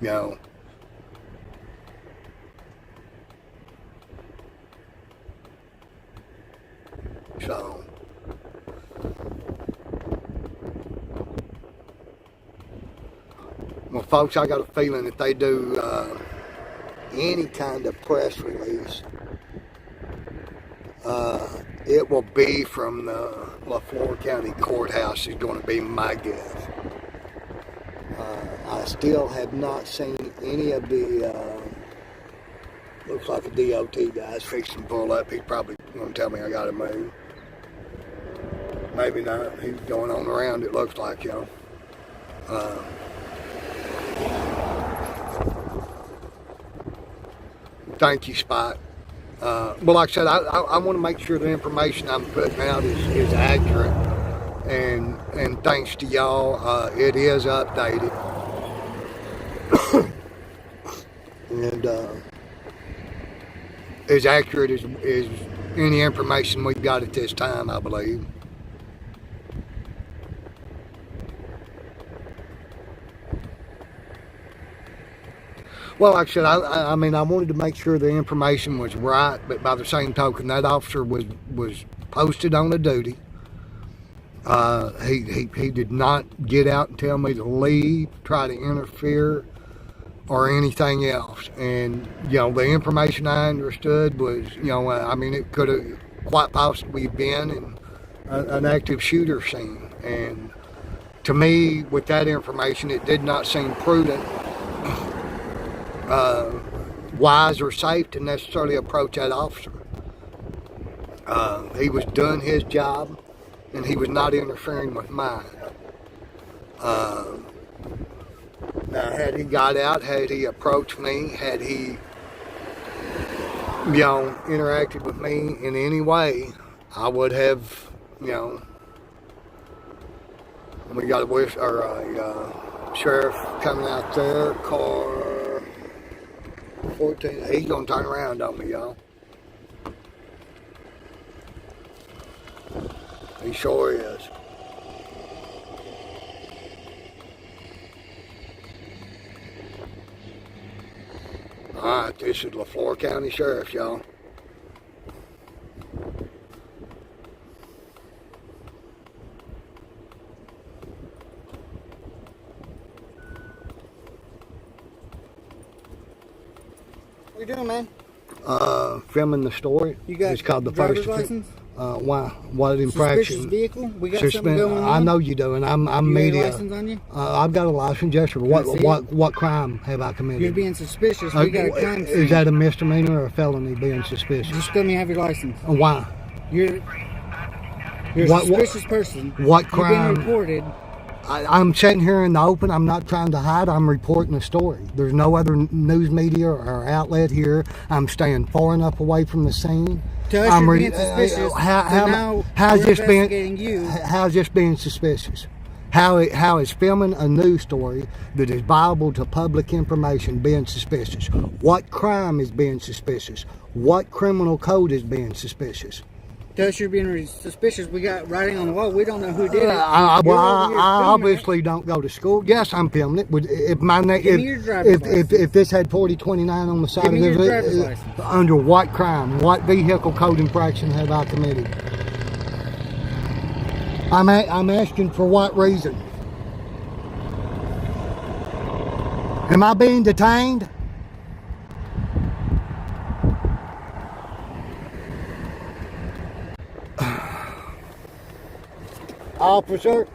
You know. So, well, folks, I got a feeling if they do any kind of press release, it will be from the LaFleur County Courthouse is going to be my guess. I still have not seen any of the, looks like a DOT guy's fixing to pull up. He's probably going to tell me I got to move. Maybe not. He's going on around, it looks like, y'all. Thank you, Spot. But like I said, I want to make sure the information I'm putting out is accurate. And thanks to y'all, it is updated. And as accurate as any information we've got at this time, I believe. Well, like I said, I mean, I wanted to make sure the information was right, but by the same token, that officer was posted on the duty. He did not get out and tell me to leave, try to interfere, or anything else. And, you know, the information I understood was, you know, I mean, it could have quite possibly been in an active shooter scene. And to me, with that information, it did not seem prudent, wise or safe to necessarily approach that officer. He was doing his job, and he was not interfering with mine. Now, had he got out, had he approached me, had he, you know, interacted with me in any way, I would have, you know, we got a Wister, or a sheriff coming out there, car 14, he's gonna turn around on me, y'all. He sure is. Alright, this is LaFleur County Sheriff, y'all. What you doing, man? Filming the story. You got it's called the driver's first license? Why? What infraction? Suspicious vehicle? We got something going on? I know you do, and I'm you media. Got a license on you? I've got a license, yes, sir. What crime have I committed? You're being suspicious. We got a crime scene. Is that a misdemeanor or a felony, being suspicious? Just let me have your license. Why? You're a suspicious person. What crime? You've been reported. I'm sitting here in the open. I'm not trying to hide. I'm reporting a story. There's no other news media or outlet here. I'm staying far enough away from the scene. To us, you're being suspicious. How's this being suspicious? How is filming a news story that is viable to public information being suspicious? What crime is being suspicious? What criminal code is being suspicious? To us, you're being suspicious. We got writing on the wall. We don't know who did it. I obviously don't go to school. Yes, I'm filming it. If my name, if this had 4029 on the side of this, under what crime, what vehicle code infraction have I committed? I'm asking for what reason? Am I being detained? Officer.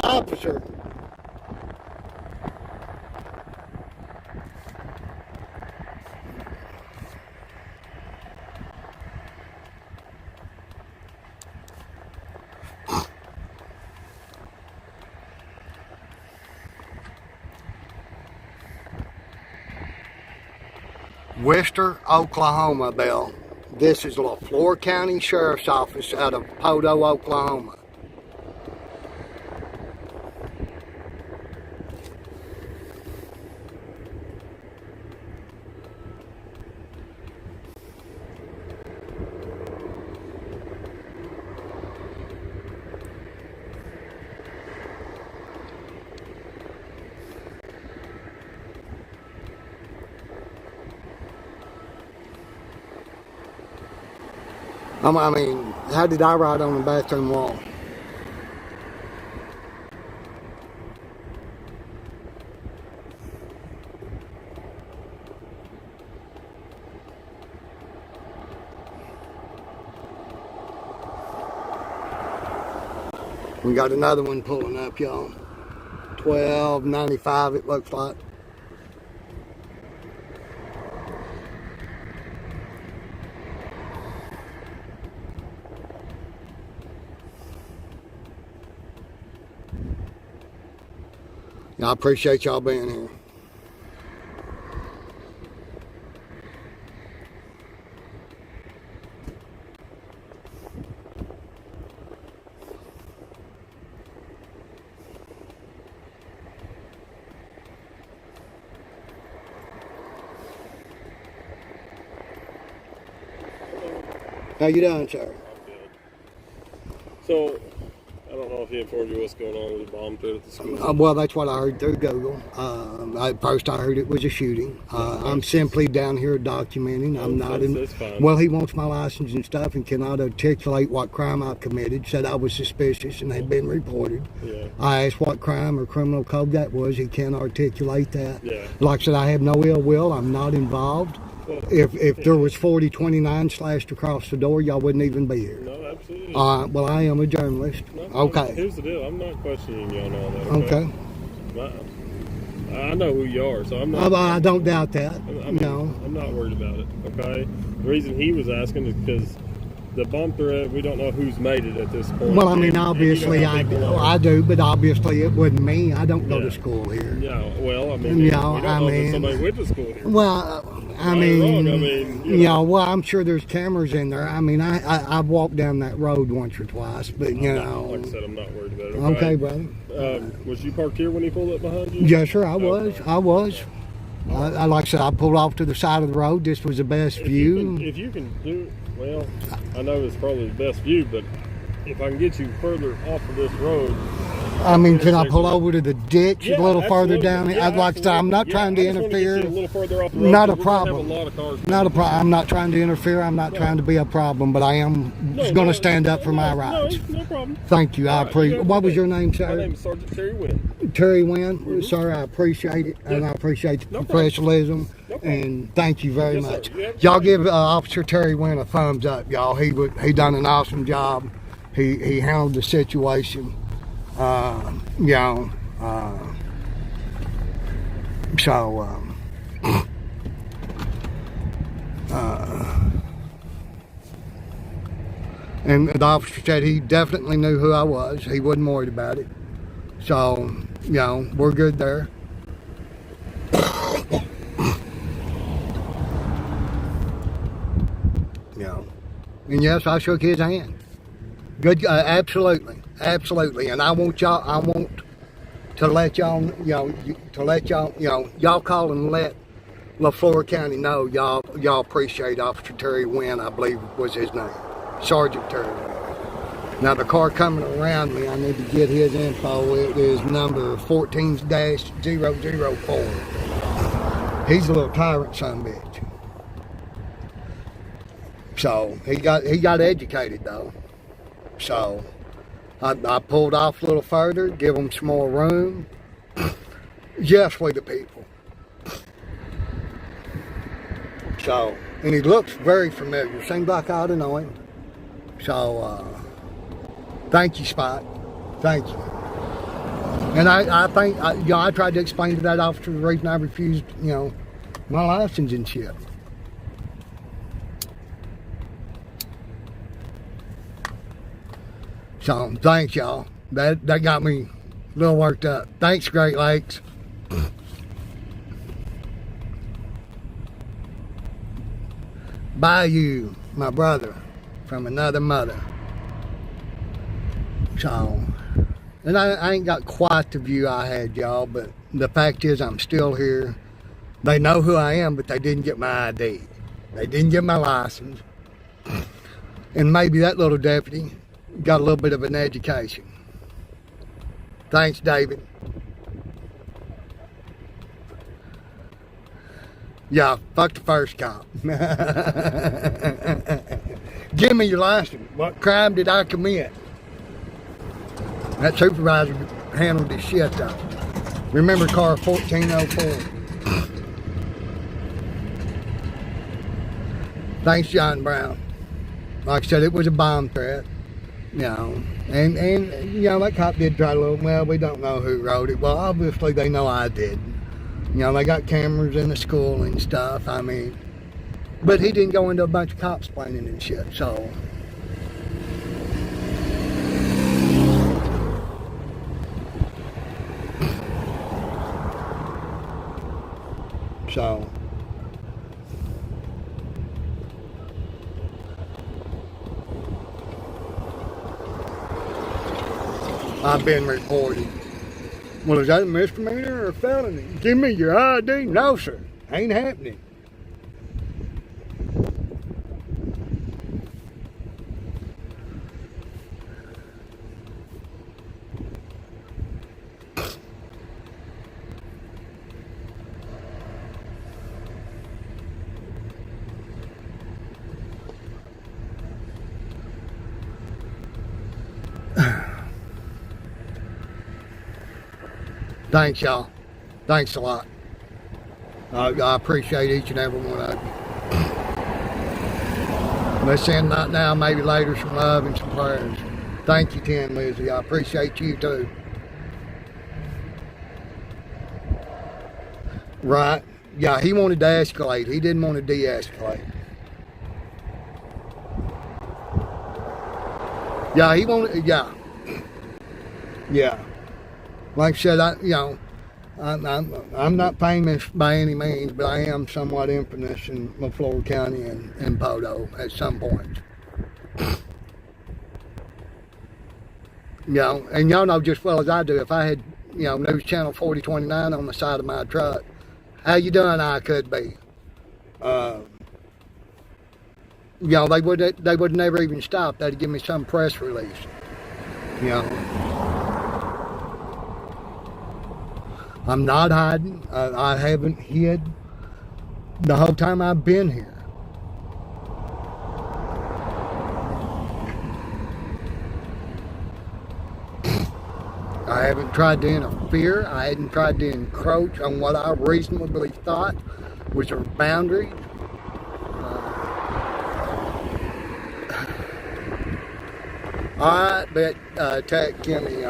Officer. Wister, Oklahoma, Bill. This is LaFleur County Sheriff's Office out of Podo, Oklahoma. I mean, how did I write on the bathroom wall? We got another one pulling up, y'all. 1295 it looks like. I appreciate y'all being here. How you doing, sir? I'm good. So, I don't know if he informed you what's going on with the bomb threat at the school. Well, that's what I heard through Google. At first, I heard it was a shooting. I'm simply down here documenting. I'm not in. That's fine. Well, he wants my license and stuff and cannot articulate what crime I committed. Said I was suspicious and had been reported. Yeah. I asked what crime or criminal code that was. He can't articulate that. Yeah. Like I said, I have no ill will. I'm not involved. Well, if there was 4029 slashed across the door, y'all wouldn't even be here. No, absolutely. Well, I am a journalist. No, Okay. Here's the deal. I'm not questioning you on all that. Okay. I know who you are, so I'm not. I don't doubt that. No. I'm not worried about it. Okay. The reason he was asking is because the bomb threat, we don't know who's made it at this point. Well, I mean, obviously I do, but obviously it wasn't me. I don't go to Yeah. school here. Yeah. Well, I mean, Yeah, we don't I know mean- if somebody went to school here. Well, I Right or mean, wrong, I mean, you know. well, I'm sure there's cameras in there. I mean, I've walked down that road once or twice, but you know. Like I said, I'm not worried about it. Okay, brother. Was you parked here when he pulled up behind you? Yes, sir, I was. Okay. I was. Like I said, I pulled off to the side of the road. This was the best view. If you can do, well, I know it's probably the best view, but if I can get you further off of this road, I mean, can I pull over to the ditch Yeah, a little further absolutely. down? Yeah, I'd like to say, I'm not trying to I just wanna get interfere. you a little further off the road, Not a 'cause we're gonna have problem. a lot of cars. Not a problem. I'm not trying to interfere. I'm not trying to be a problem, but I am going to stand up for my rights. No problem. Thank you. I appreciate. What was your name, sir? My name is Sergeant Terry Wynn. Terry Wynn. Sir, I appreciate it, and I appreciate the professionalism, and thank you very much. Y'all give Officer Terry Wynn a thumbs up, y'all. He done an awesome job. He handled the situation. You know. And the officer said he definitely knew who I was. He wasn't worried about it. So, you know, we're good there. You know, and yes, I shook his hand. Good, absolutely, absolutely. And I want to let y'all, y'all call and let LaFleur County know y'all appreciate Officer Terry Wynn, I believe was his name, Sergeant Terry Wynn. Now the car coming around me, I need to get his info. It is number 14-004. He's a little tyrant son of a bitch. So he got educated though. So I pulled off a little further, give him some more room. Yes, we the people. So, and he looks very familiar. Seems like I ought to know him. So, thank you, Spot. Thank you. And I think, I tried to explain to that officer the reason I refused, my license and shit. So, thanks, y'all. That got me a little worked up. Thanks, Great Lakes. By you, my brother, from another mother. So, and I ain't got quite the view I had, y'all, but the fact is I'm still here. They know who I am, but they didn't get my ID. They didn't get my license. And maybe that little deputy got a little bit of an education. Thanks, David. Yeah, fuck the first cop. Give me your license. What crime did I commit? That supervisor handled his shit though. Remember car 1404. Thanks, John Brown. Like I said, it was a bomb threat. And that cop did try to look, well, we don't know who wrote it. Well, obviously they know I did. They got cameras in the school and stuff, but he didn't go into a bunch of cops planning and shit, so. I've been reported. Well, is that a misdemeanor or a felony? Give me your ID. No, sir. Ain't happening. Thanks, y'all. Thanks a lot. I appreciate each and every one of you. Let's send not now, maybe later, some love and some prayers. Thank you, Tim Lizzie. I appreciate you too. Right. Yeah, he wanted to escalate. He didn't want to de-escalate. Yeah, he wanted, yeah. Yeah. Like I said, I'm not famous by any means, but I am somewhat infamous in LaFleur County and Podo at some point. And y'all know just as well as I do, if I had, News Channel 4029 on the side of my truck, how you doing, I could be. They would never even stop. They'd give me some press release. I'm not hiding. I haven't hid the whole time I've been here. I haven't tried to interfere. I hadn't tried to encroach on what I reasonably thought was our boundaries. Alright, but Tech Kimmy,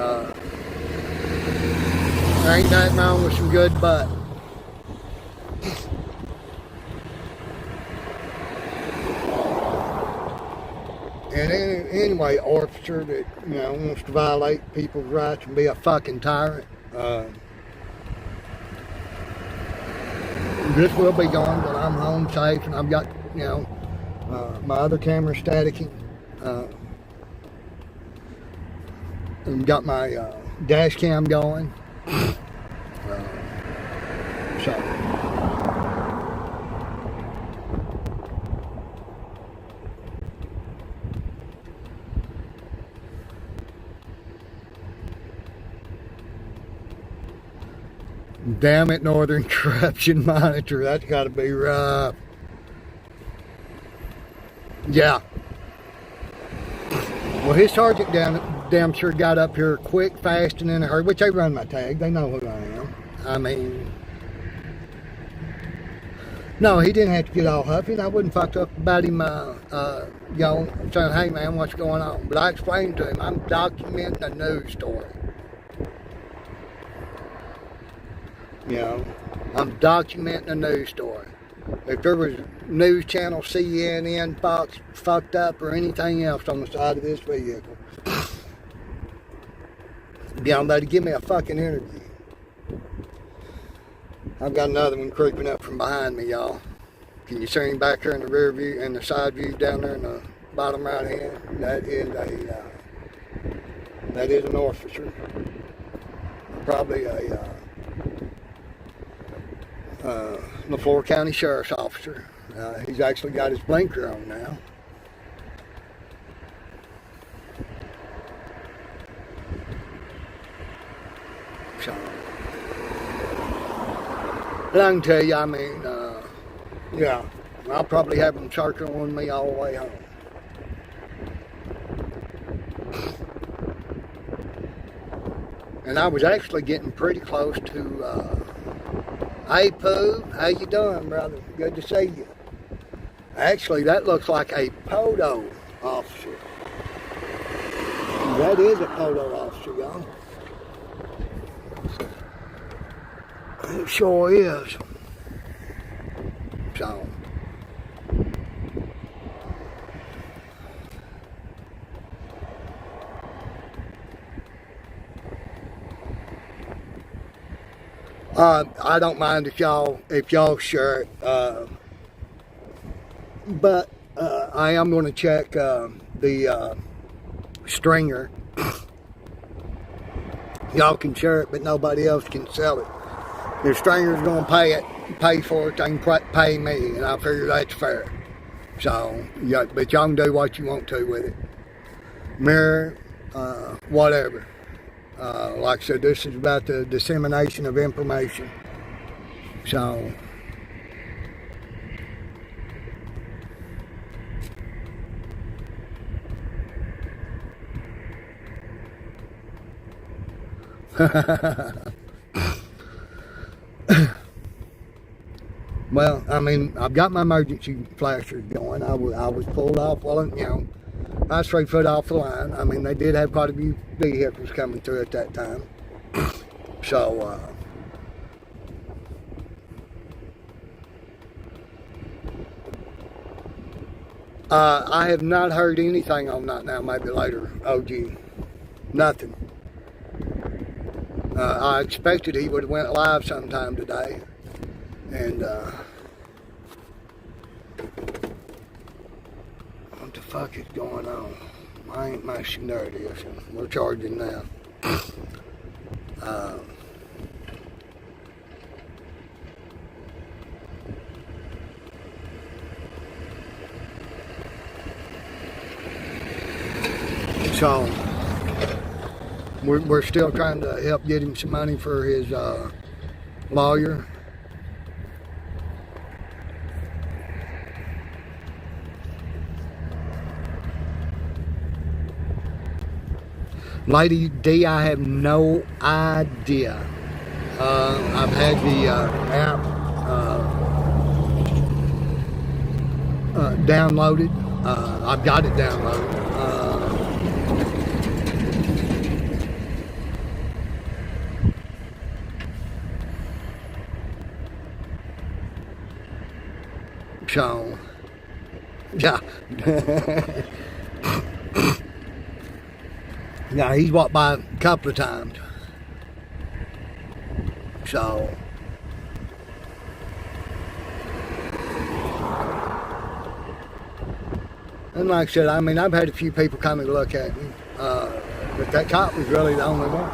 there ain't nothing wrong with some good butt. And anyway, officer that, you know, wants to violate people's rights and be a fucking tyrant, this will be gone, but I'm home safe, and I've got, you know, my other camera staticking. And got my dash cam going. So. Damn it, Northern Corruption Monitor. That's got to be rough. Yeah. Well, his sergeant damn sure got up here quick, fast, and in a hurry, which they run my tag. They know who I am. I mean, no, he didn't have to get all huffy. I wouldn't fuck up about him, you know, saying, hey man, what's going on? But I explained to him, I'm documenting a news story. You know, I'm documenting a news story. If there was news channel, CNN, Fox, fucked up, or anything else on the side of this vehicle, you know, they'd give me a fucking interview. I've got another one creeping up from behind me, y'all. Can you see him back here in the rear view and the side view down there in the bottom right hand? That is an officer. Probably a LaFleur County Sheriff's officer. He's actually got his blinker on now. So, but I can tell you, I mean, yeah, I'll probably have them circling me all the way home. And I was actually getting pretty close to, hey Pooh, how you doing, brother? Good to see you. Actually, that looks like a photo officer. That is a photo officer, y'all. It sure is. So. I don't mind if y'all share it, but I am going to check the stringer. Y'all can share it, but nobody else can sell it. The stringer's going to pay for it. They can pay me, and I figure that's fair. So, yeah, but y'all can do what you want to with it. Mirror, whatever. Like I said, this is about the dissemination of information. So, well, I mean, I've got my emergency flashers going. I was pulled off, well, you know, I was 3 foot off the line. I mean, they did have quite a few vehicles coming through at that time. So, I have not heard anything on that now, maybe later, OG. Nothing. I expected he would have went live sometime today. And, what the fuck is going on? I ain't mashing. There it is. We're charging now. So we're still trying to help get him some money for his lawyer. Lady D, I have no idea. I've had the app downloaded. I've got it downloaded. So, yeah. Yeah, he's walked by a couple of times. So, and like I said, I mean, I've had a few people come and look at me, but that cop was really the only one.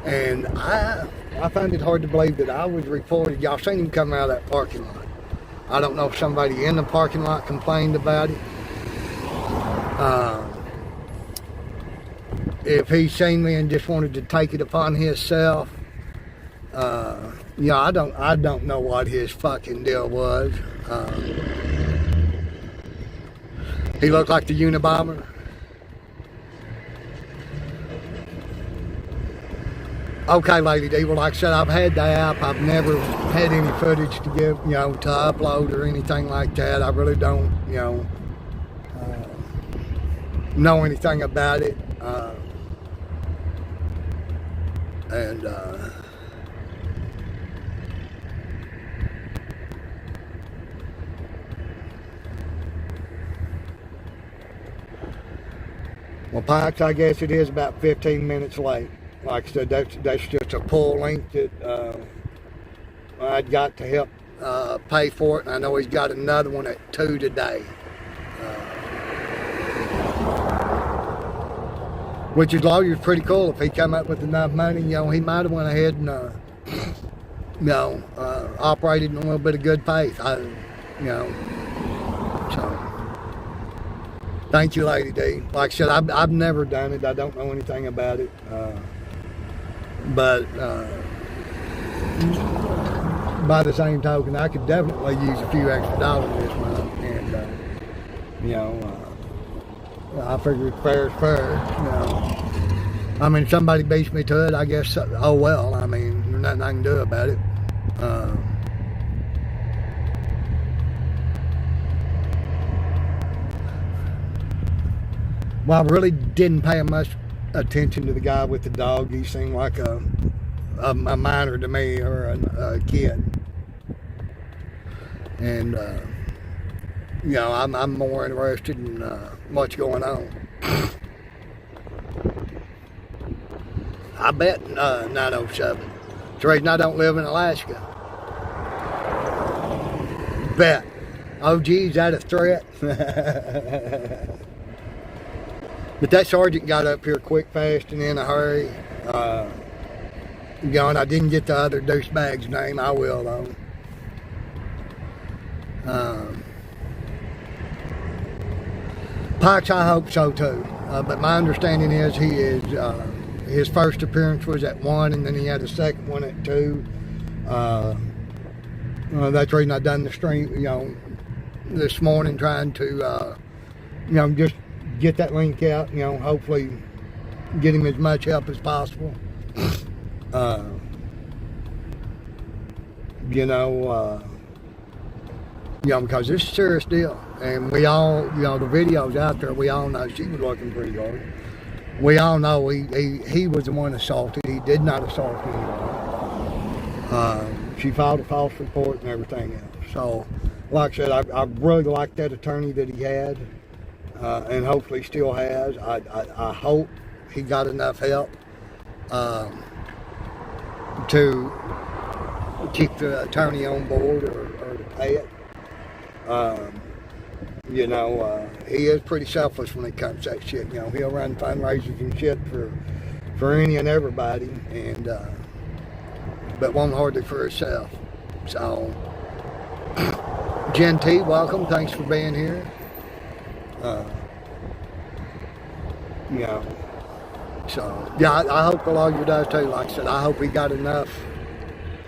And I find it hard to believe that I was reported. Y'all seen him come out of that parking lot. I don't know if somebody in the parking lot complained about it. If he seen me and just wanted to take it upon himself, yeah, I don't know what his fucking deal was. He looked like the Unabomber. Okay, Lady D, well, like I said, I've had the app. I've never had any footage to give, to upload or anything like that. I really don't, know anything about it. Well, Pikes, I guess it is about 15 minutes late. Like I said, that's just a pull link that I'd got to help pay for it, and I know he's got another one at 2 today. Which his lawyer's pretty cool. If he come up with enough money, he might have went ahead and operated in a little bit of good faith. So thank you, Lady D. Like I said, I've never done it. I don't know anything about it. But by the same token, I could definitely use a few extra dollars this month. And, I figure fair is fair. I mean, if somebody beats me to it, I guess, oh well. I mean, there's nothing I can do about it. Well, I really didn't pay much attention to the guy with the dog. He seemed like a minor to me, or a kid. And, I'm more interested in what's going on. I bet 907. It's the reason I don't live in Alaska. Bet. Oh, geez, is that a threat? But that sergeant got up here quick, fast, and in a hurry. And I didn't get the other douchebag's name. I will, though. Pikes, I hope so, too. But my understanding is his first appearance was at 1, and then he had a second one at 2. That's the reason I done the stream, this morning, trying to, just get that link out, hopefully get him as much help as possible. Because it's a serious deal. And we all, the videos out there, we all know she was working pretty hard. We all know he was the one assaulted. He did not assault anyone. She filed a false report and everything else. So, like I said, I really liked that attorney that he had. And hopefully still has. I hope he got enough help to keep the attorney on board or to pay it. He is pretty selfless when it comes to that shit. He'll run fundraisers and shit for any and everybody, and but won't hardly for himself. So, Jen T, welcome. Thanks for being here. So, yeah, I hope the lawyer does too. Like I said, I hope he got enough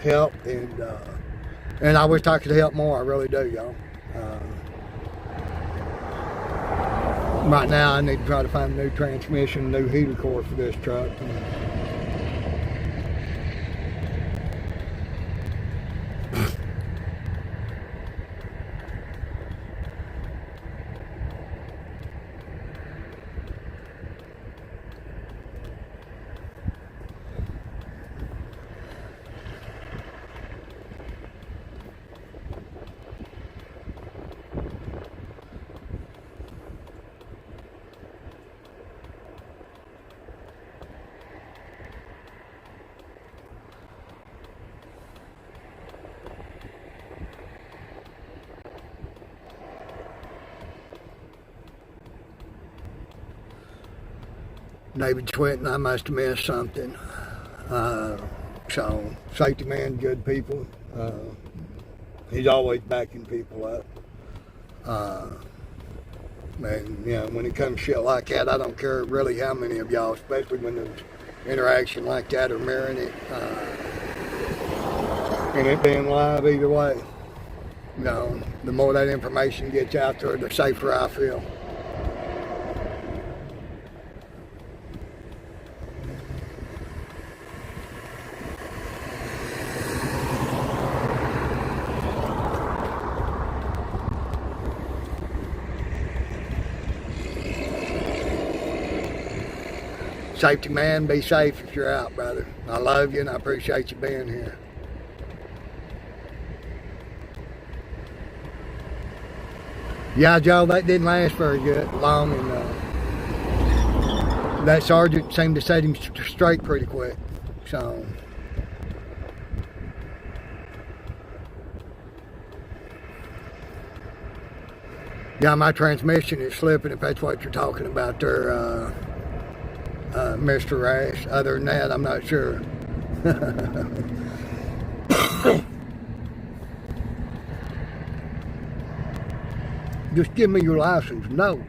help, and I wish I could help more. I really do, y'all. Right now, I need to try to find a new transmission, new heater core for this truck. David Swinton, I must have missed something. So, safety man, good people. He's always backing people up. And, you know, when it comes to shit like that, I don't care really how many of y'all, especially when there's interaction like that or mirroring it. And it being live either way. You know, the more that information gets out there, the safer I feel. Safety man, be safe if you're out, brother. I love you and I appreciate you being here. Yeah, Joe, that didn't last very long, and that sergeant seemed to set him straight pretty quick. So, yeah, my transmission is slipping, if that's what you're talking about there. Mr. Rash. Other than that, I'm not sure. Just give me your license. No.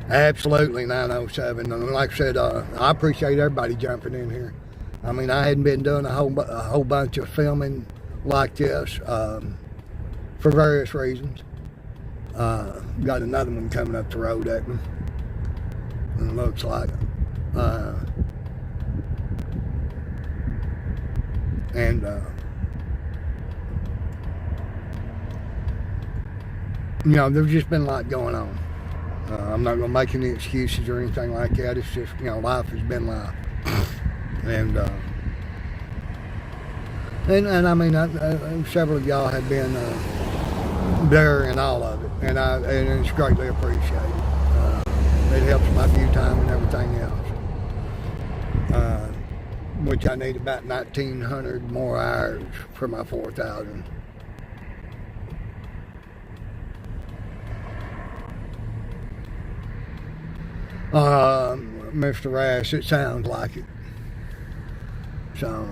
Absolutely, 907. And like I said, I appreciate everybody jumping in here. I mean, I hadn't been doing a whole bunch of filming like this for various reasons. Got another one coming up the road at me. And it looks like you know, there's just been a lot going on. I'm not going to make any excuses or anything like that. It's just, you know, life has been life. And I mean, several of y'all have been there in all of it, and it's greatly appreciated. It helps my view time and everything else, which I need about 1,900 more hours for my 4,000. Mr. Rash, it sounds like it. So.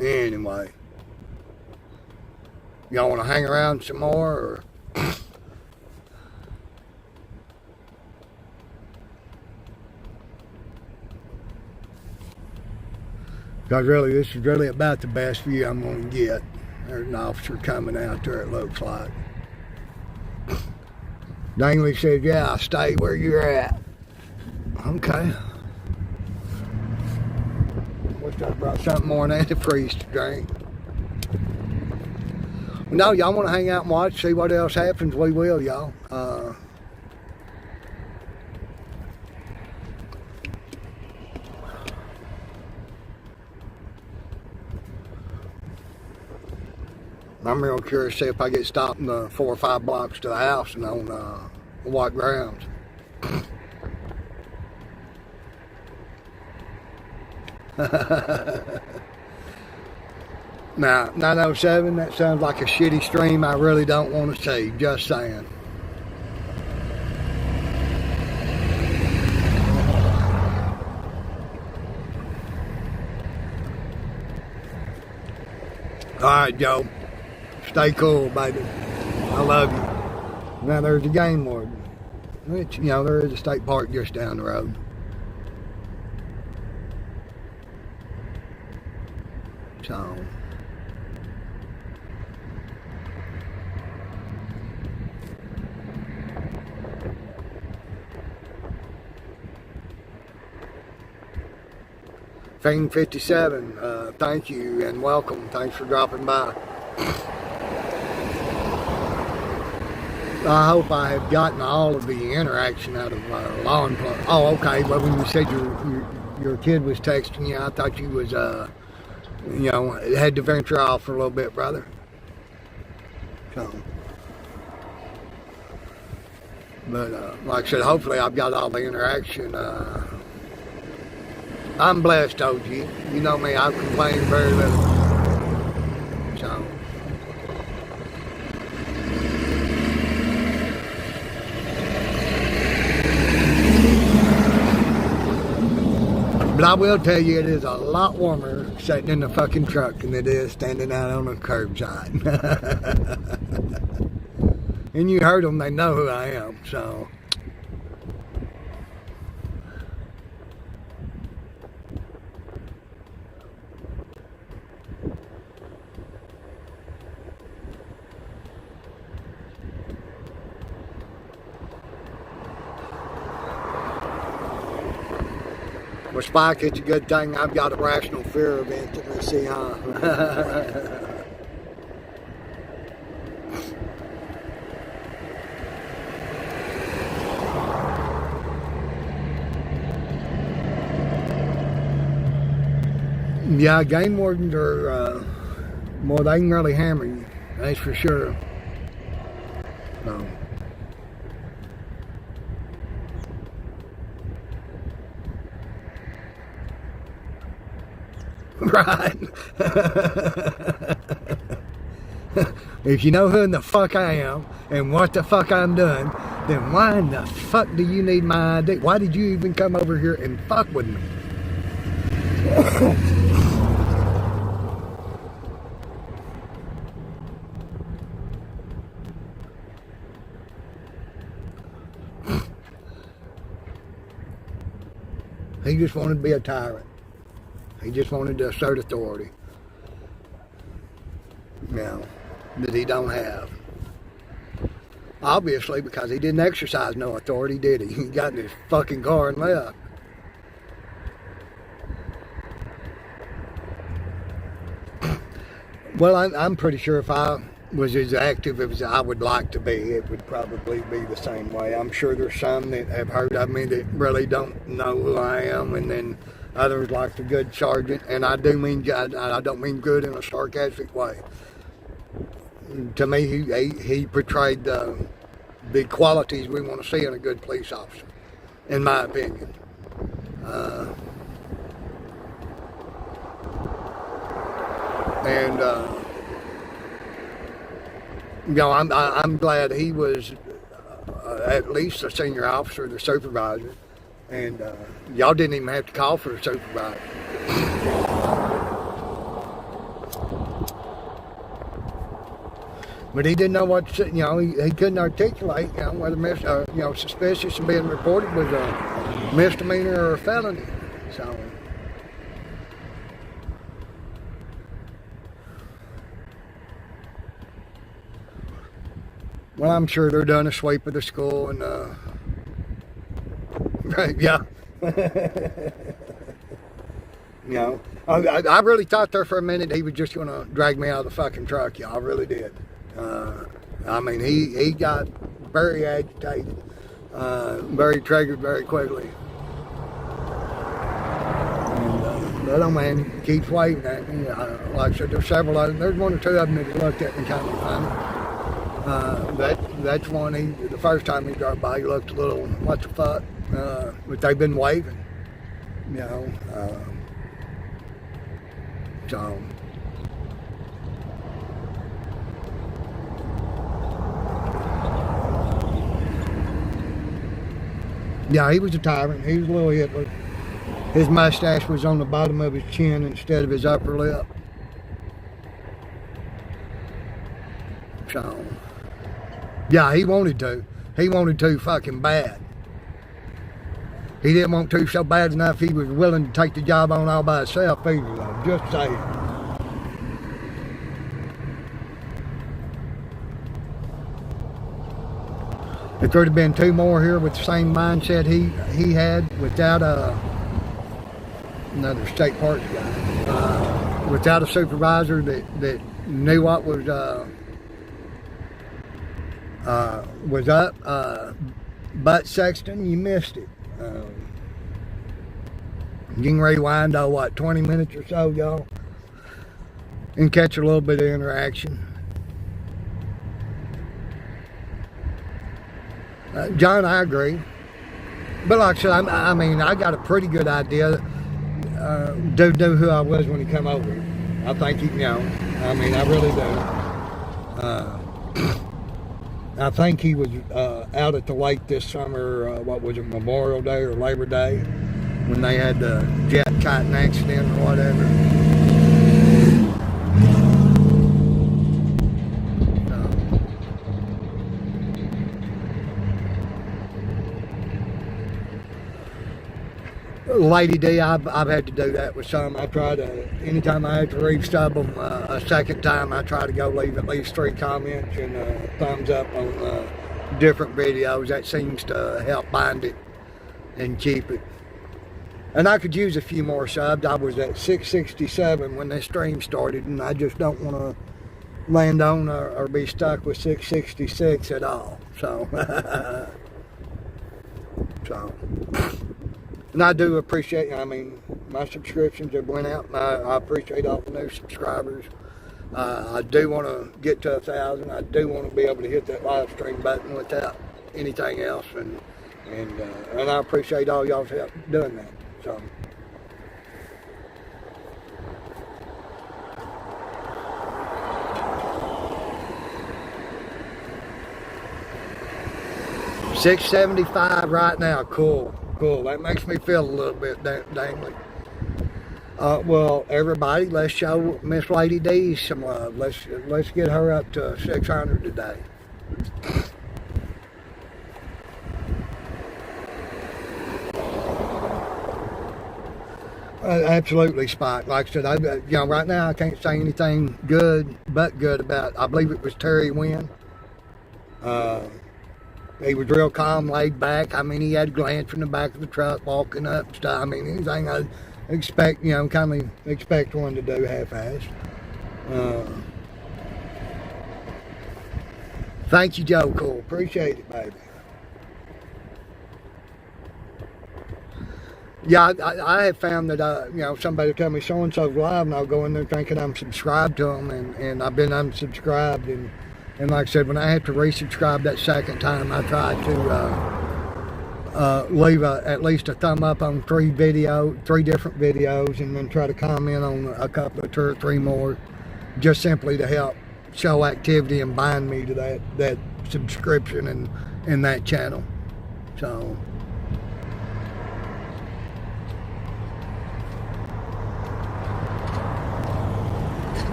Anyway, y'all want to hang around some more, or? Because really, this is really about the best view I'm going to get. There's an officer coming out there, it looks like. Dangley said, yeah, stay where you're at. Okay. Wish I brought something more than antifreeze to drink. No, y'all want to hang out and watch, see what else happens, we will, y'all. I'm real curious to see if I get stopped in the 4 or 5 blocks to the house and on what grounds. Now, 907, that sounds like a shitty stream I really don't want to see, just saying. All right, Joe. Stay cool, baby. I love you. Now there's a game warden. Which, there is a state park just down the road. So. Fiend 57, thank you and welcome. Thanks for dropping by. I hope I have gotten all of the interaction out of law enforcement. Oh, okay. Well, when you said your kid was texting you, I thought you was, had to venture off for a little bit, brother. So, but like I said, hopefully I've got all the interaction. I'm blessed, OG. You know me, I complain very little. So. But I will tell you, it is a lot warmer sitting in the fucking truck than it is standing out on the curbside. And you heard them, they know who I am, so. Well, Spike, it's a good thing I've got a rational fear of intimacy, huh? Yeah, game wardens are, well, they can really hammer you, that's for sure. So. Right. If you know who in the fuck I am and what the fuck I'm doing, then why in the fuck do you need my ID? Why did you even come over here and fuck with me? He just wanted to be a tyrant. He just wanted to assert authority. Now, that he don't have. Obviously, because he didn't exercise no authority, did he? He got in his fucking car and left. Well, I'm pretty sure if I was as active as I would like to be, it would probably be the same way. I'm sure there's some that have heard of me that really don't know who I am, and then others like the good sergeant, and I don't mean good in a sarcastic way. To me, he portrayed the qualities we want to see in a good police officer, in my opinion. I'm glad he was at least a senior officer, the supervisor. And y'all didn't even have to call for a supervisor. But he didn't know what to say. He couldn't articulate, whether suspicious of being reported was a misdemeanor or a felony. So. Well, I'm sure they're doing a sweep of the school and. Yeah. I really thought there for a minute he was just going to drag me out of the fucking truck. Yeah, I really did. I mean, he got very agitated, very triggered very quickly. And the other man keeps waving at me. Like I said, there's several of them. There's one or two of them that looked at me kind of funny. That's one, the first time he dropped by, he looked a little, what the fuck? But they've been waving, so. Yeah, he was a tyrant. He was a little Hitler. His mustache was on the bottom of his chin instead of his upper lip. So, yeah, he wanted to. He wanted to fucking bad. He didn't want to so bad enough he was willing to take the job on all by himself either, though. Just saying. If there'd have been 2 more here with the same mindset he had without another state parks guy, without a supervisor that knew what was up, butt sexton, you missed it. You can rewind, what, 20 minutes or so, y'all, and catch a little bit of interaction. John, I agree. But like I said, I mean, I got a pretty good idea. Dude knew who I was when he come over here. I think he, I mean, I really do. I think he was out at the lake this summer, what was it, Memorial Day or Labor Day, when they had the jet kiting accident or whatever. Lady D, I've had to do that with some. I try to, anytime I have to re-stub them a second time, I try to go leave at least 3 comments and a thumbs up on different videos. That seems to help bind it and keep it. And I could use a few more subs. I was at 667 when this stream started, and I just don't want to land on or be stuck with 666 at all. So, and I do appreciate, I mean, my subscriptions have went out, and I appreciate all the new subscribers. I do want to get to 1,000. I do want to be able to hit that live stream button without anything else, and I appreciate all y'all's help doing that. So. $675 right now. Cool. That makes me feel a little bit dangly. Well, everybody, let's show Miss Lady D some love. Let's get her up to 600 today. Absolutely, Spike. Like I said, right now I can't say anything good about. I believe it was Terry Wynn. He was real calm, laid back. I mean, he had a glance from the back of the truck, walking up stuff. I mean, anything I'd expect, kind of expect one to do half-assed. Thank you, Joe Cool. Appreciate it, baby. Yeah, I have found that, somebody will tell me so-and-so's live, and I'll go in there thinking I'm subscribed to them, and I've been unsubscribed, and like I said, when I have to resubscribe that second time, I try to leave at least a thumb up on 3 different videos, and then try to comment on a couple of 2 or 3 more, just simply to help show activity and bind me to that subscription and that channel. So.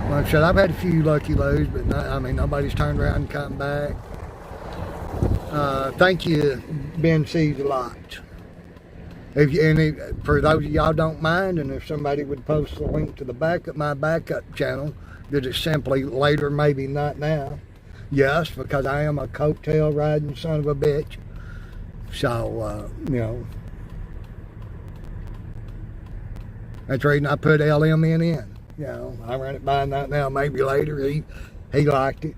Like I said, I've had a few lucky lows, but nobody's turned around and come back. Thank you, Ben Sees a lot. For those of y'all don't mind, and if somebody would post the link to my backup channel, that is simply later, maybe not now. Yes, because I am a coattail riding son of a bitch. So, that's the reason I put LMN in. I ran it by now, maybe later. He liked it,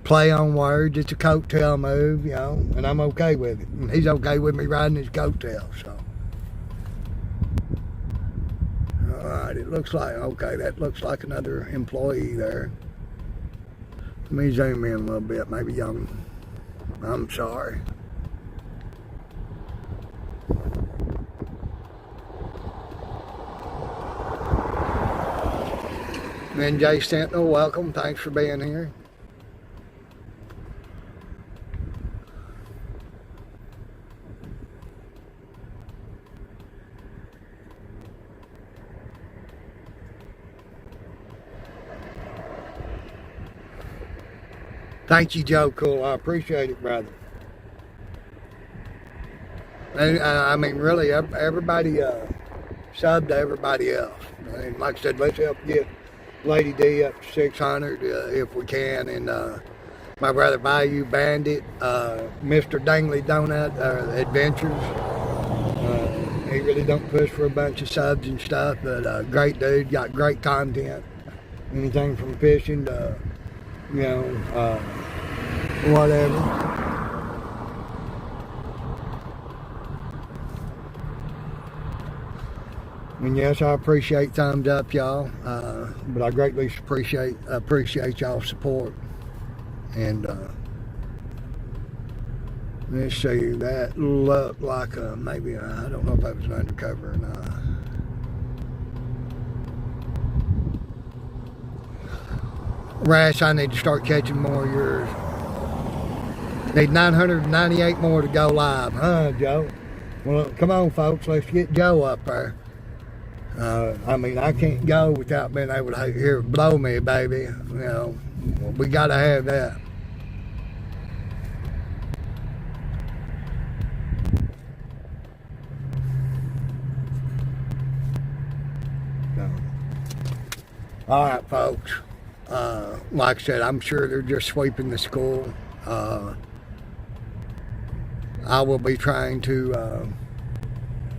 Play on words, it's a coattail move, and I'm okay with it. And he's okay with me riding his coattail, so. Alright, it looks like, okay, that looks like another employee there. Let me zoom in a little bit, maybe I'm sorry. NJ Sentinel, welcome. Thanks for being here. Thank you, Joe Cool. I appreciate it, brother. And I mean, really, everybody subbed to everybody else. And like I said, let's help get Lady D up to 600 if we can. And my brother Bayou Bandit, Mr. Dangley Donut Adventures. He really don't push for a bunch of subs and stuff, but great dude, got great content. Anything from fishing to, you know, whatever. And yes, I appreciate thumbs up, y'all. But I greatly appreciate y'all's support. And let's see, that looked like maybe I don't know if that was an undercover or not. Rash, I need to start catching more of yours. Need 998 more to go live, huh, Joe? Well, come on, folks, let's get Joe up there. I mean, I can't go without being able to hear it blow me, baby. You know, we gotta have that. So, all right, folks. Like I said, I'm sure they're just sweeping the school. I will be trying to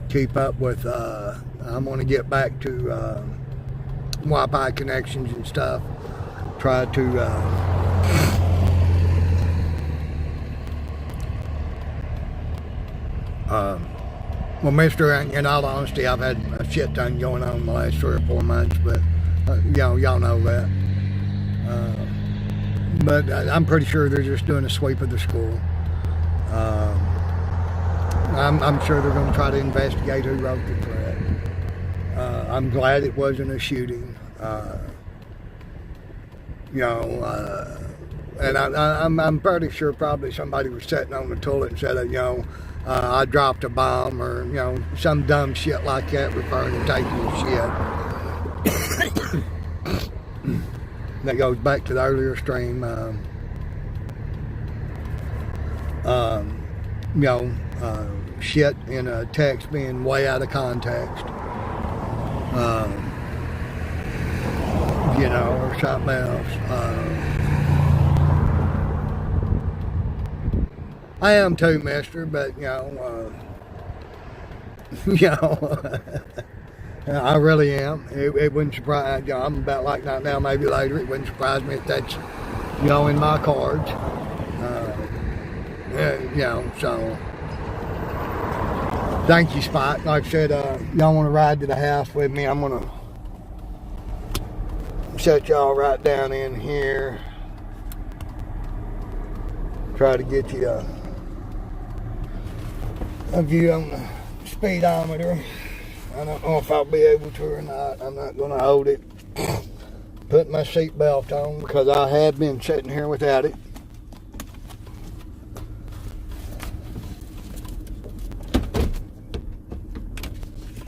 keep up with. I'm going to get back to Wi-Fi connections and stuff. Try to well, Mister, in all honesty, I've had a shit ton going on in the last 3 or 4 months, but y'all know that. But I'm pretty sure they're just doing a sweep of the school. I'm sure they're going to try to investigate who wrote the threat. I'm glad it wasn't a shooting. You know, and I'm pretty sure probably somebody was sitting on the toilet and said, you know, I dropped a bomb, or, you know, some dumb shit like that, referring to taking a shit. That goes back to the earlier stream. You know, shit in a text being way out of context. You know, or something else. I am too, mister, but, you know, you know, I really am. It wouldn't surprise, you know, I'm about like that now, maybe later. It wouldn't surprise me if that's, you know, in my cards. You know, so thank you, Spot. Like I said, y'all want to ride to the house with me, I'm going to set y'all right down in here. Try to get you a view on the speedometer. I don't know if I'll be able to or not. I'm not going to hold it. Put my seatbelt on because I have been sitting here without it.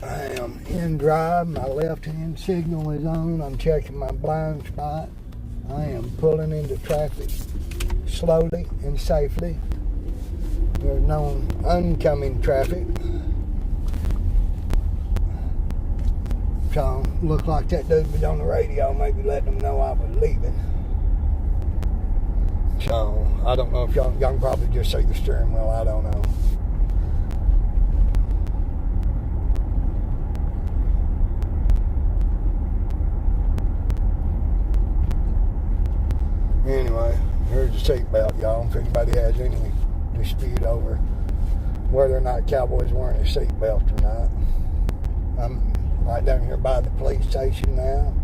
I am in drive. My left-hand signal is on. I'm checking my blind spot. I am pulling into traffic slowly and safely. There's no oncoming traffic. So, looked like that dude was on the radio, maybe letting them know I was leaving. So, I don't know if y'all can probably just see the steering wheel, I don't know. Anyway, here's the seatbelt, y'all. If anybody has any dispute over whether or not Cowboys wearing a seatbelt or not. I'm right down here by the police station now.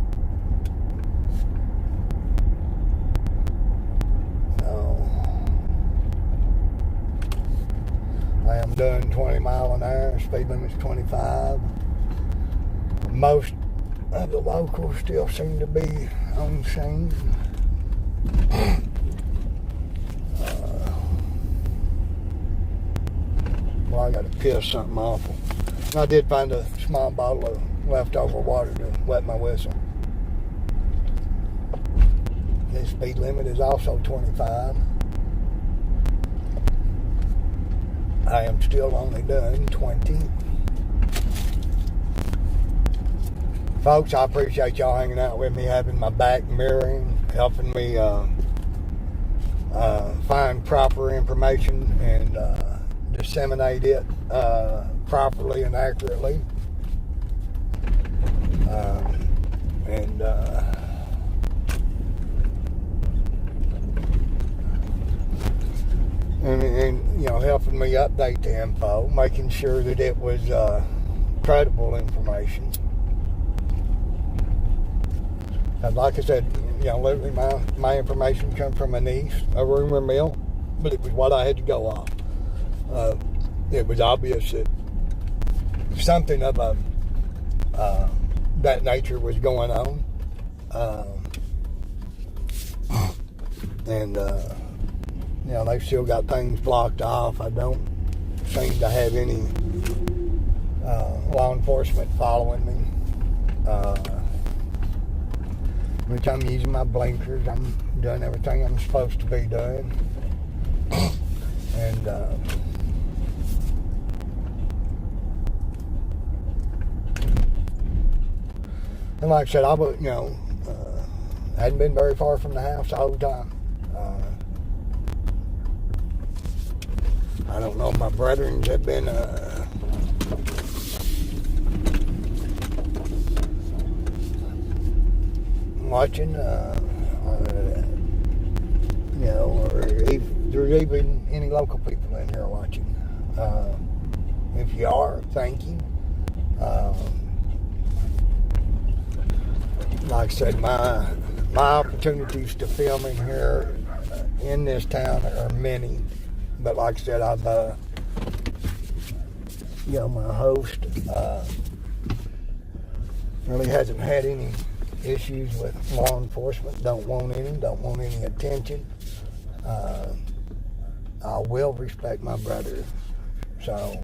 So, I am doing 20 miles an hour. Speed limit's 25. Most of the locals still seem to be on scene. Well, I got to piss something awful. And I did find a small bottle of leftover water to wet my whistle. The speed limit is also 25. I am still only doing 20. Folks, I appreciate y'all hanging out with me, having my back, mirroring, helping me find proper information and disseminate it properly and accurately. And you know, helping me update the info, making sure that it was credible information. And like I said, you know, literally my information comes from a niece, a rumor mill, but it was what I had to go off. It was obvious that something of that nature was going on. You know, they've still got things blocked off. I don't seem to have any law enforcement following me. Which I'm using my blinkers. I'm doing everything I'm supposed to be doing. And like I said, I was, you know, hadn't been very far from the house the whole time. I don't know if my brethren have been watching, you know, or if there's even any local people in here watching. If you are, thank you. Like I said, my opportunities to film in here in this town are many. But like I said, I've, you know, my host really hasn't had any issues with law enforcement. Don't want any attention. I will respect my brother. So,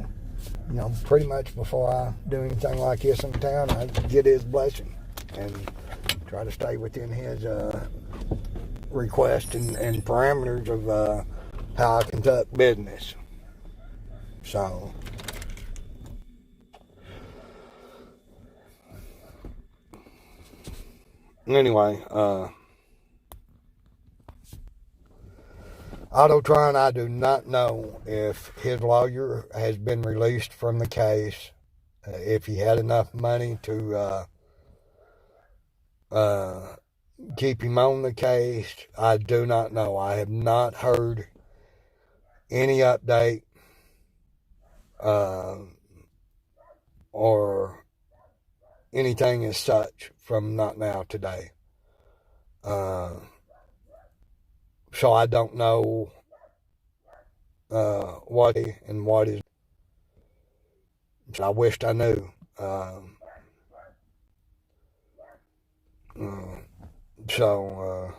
you know, pretty much before I do anything like this in town, I get his blessing and try to stay within his request and parameters of how I conduct business. So, anyway, Autotron, I do not know if his lawyer has been released from the case, if he had enough money to keep him on the case. I do not know. I have not heard any update or anything as such from Not Now Today. So I don't know what and what is. I wished I knew. So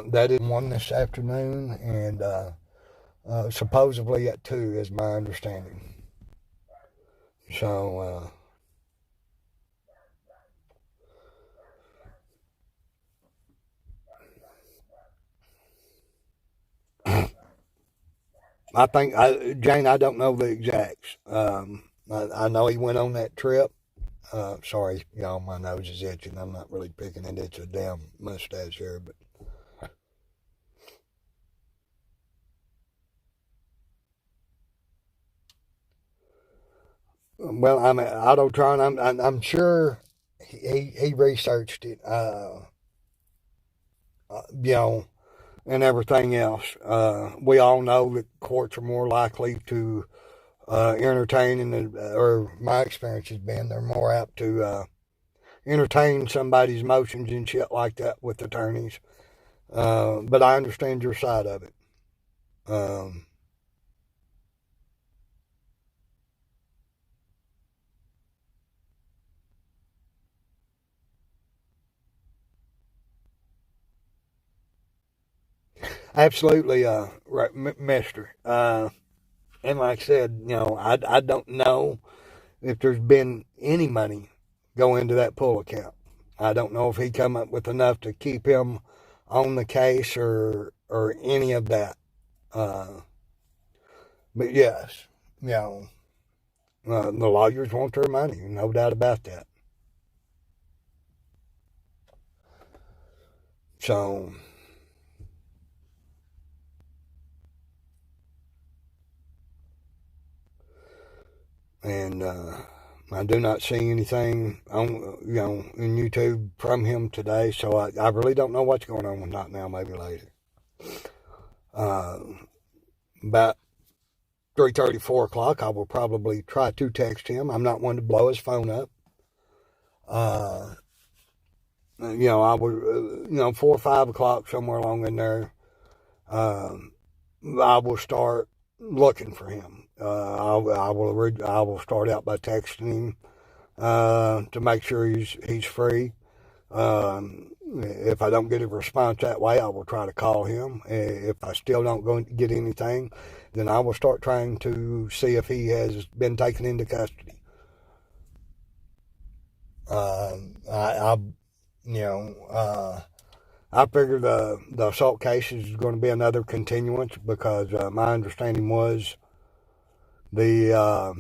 that is one this afternoon, and supposedly at 2 is my understanding. So I think, Jane, I don't know the exacts. I know he went on that trip. Sorry, y'all, my nose is itching. I'm not really picking it. It's a damn mustache here, but. Well, I'm Autotron. I'm sure he researched it. You know, and everything else. We all know that courts are more likely to entertain, or my experience has been, they're more apt to entertain somebody's motions and shit like that with attorneys. But I understand your side of it. Absolutely, right, Mister. And like I said, I don't know if there's been any money go into that pool account. I don't know if he come up with enough to keep him on the case or any of that. But yes, the lawyers want their money, no doubt about that. So, and I do not see anything on in YouTube from him today. So I really don't know what's going on with Not Now, Maybe Later. About 3:30, 4 o'clock, I will probably try to text him. I'm not one to blow his phone up. I would, 4 or 5 o'clock, somewhere along in there, I will start looking for him. I will start out by texting him to make sure he's free. If I don't get a response that way, I will try to call him. If I still don't go get anything, then I will start trying to see if he has been taken into custody. I figure the assault case is going to be another continuance because my understanding was the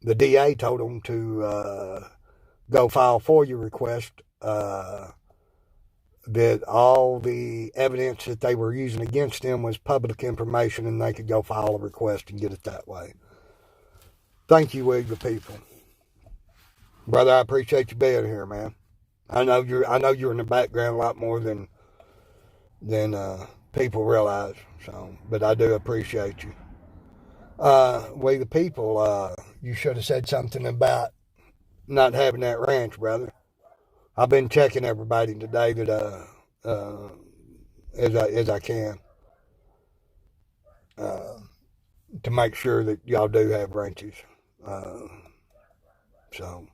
DA told him to go file FOIA request. That all the evidence that they were using against him was public information, and they could go file a request and get it that way. Thank you, we the people, brother. I appreciate you being here, man. I know you're in the background a lot more than people realize. So, but I do appreciate you. We the people. You should have said something about not having that ranch, brother. I've been checking everybody today that as I can to make sure that y'all do have ranches. So,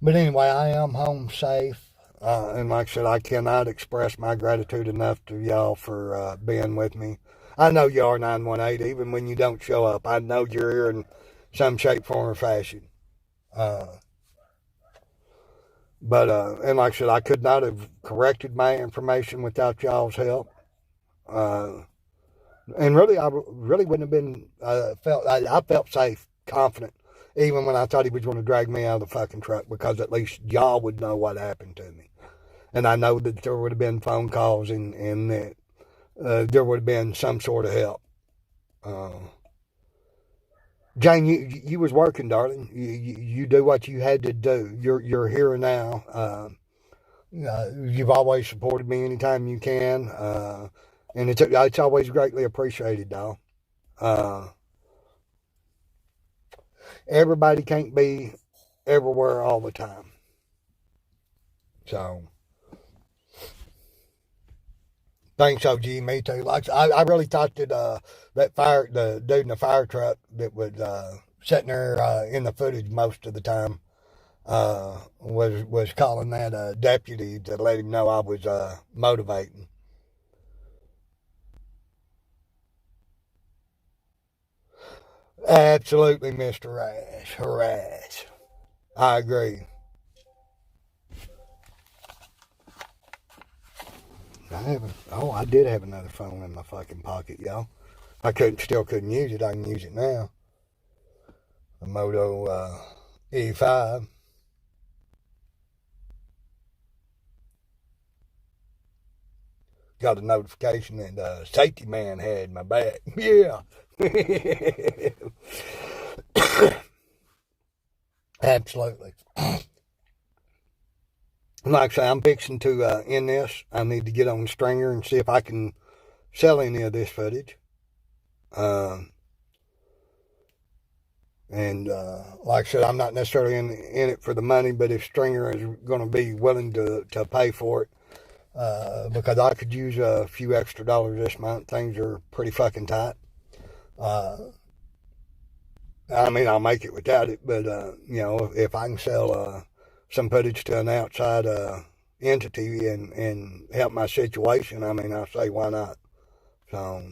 but anyway, I am home safe, and like I said, I cannot express my gratitude enough to y'all for being with me. I know you are 918, even when you don't show up. I know you're here in some shape, form, or fashion. But and like I said, I could not have corrected my information without y'all's help. And really, I really wouldn't have been I felt safe, confident, even when I thought he was going to drag me out of the fucking truck, because at least y'all would know what happened to me, and I know that there would have been phone calls and that there would have been some sort of help. Jane, you was working, darling. You do what you had to do. You're here now. You've always supported me anytime you can, and it's always greatly appreciated, dog. Everybody can't be everywhere all the time, so thanks, OG. Me too. Like I really thought that the dude in the fire truck that was sitting there in the footage most of the time was calling that deputy to let him know I was motivating. Absolutely, Mr. Harass. I agree. I did have another phone in my fucking pocket, y'all. I still couldn't use it. I can use it now. The Moto E5. Got a notification that safety man had my back. Yeah. Absolutely. Like I say, I'm fixing to end this. I need to get on the stringer and see if I can sell any of this footage. And like I said, I'm not necessarily in it for the money, but if Stringer is going to be willing to pay for it, because I could use a few extra dollars this month. Things are pretty fucking tight. I mean, I'll make it without it, but, you know, if I can sell some footage to an outside entity and help my situation, I mean, I'll say, why not? So,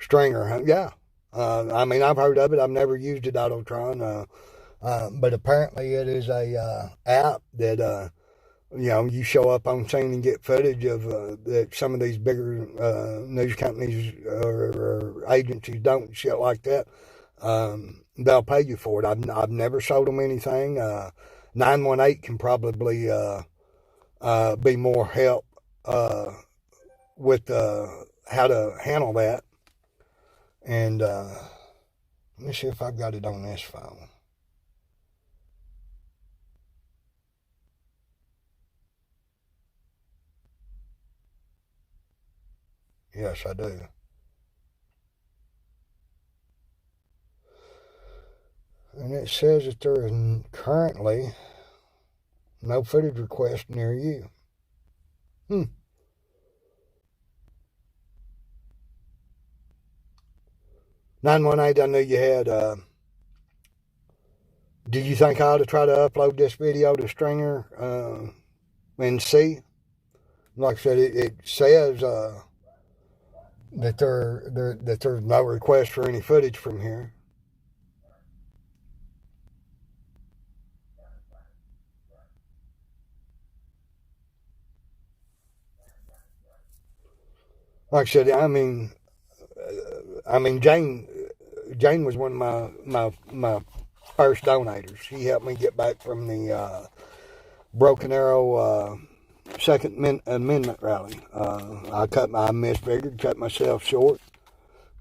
stringer, huh? Yeah. I mean, I've heard of it. I've never used it, Autotron. But apparently it is a app that, you know, you show up on scene and get footage of that some of these bigger news companies or agencies don't, shit like that. They'll pay you for it. I've never sold them anything. 918 can probably be more help with how to handle that. And let me see if I've got it on this phone. Yes, I do. And it says that there is currently no footage request near you. 918, I knew you had. Do you think I ought to try to upload this video to Stringer and see? Like I said, it says that there's no request for any footage from here. Like I said, I mean, Jane was one of my first donators. She helped me get back from the Broken Arrow Second Amendment rally. I misfigured, cut myself short,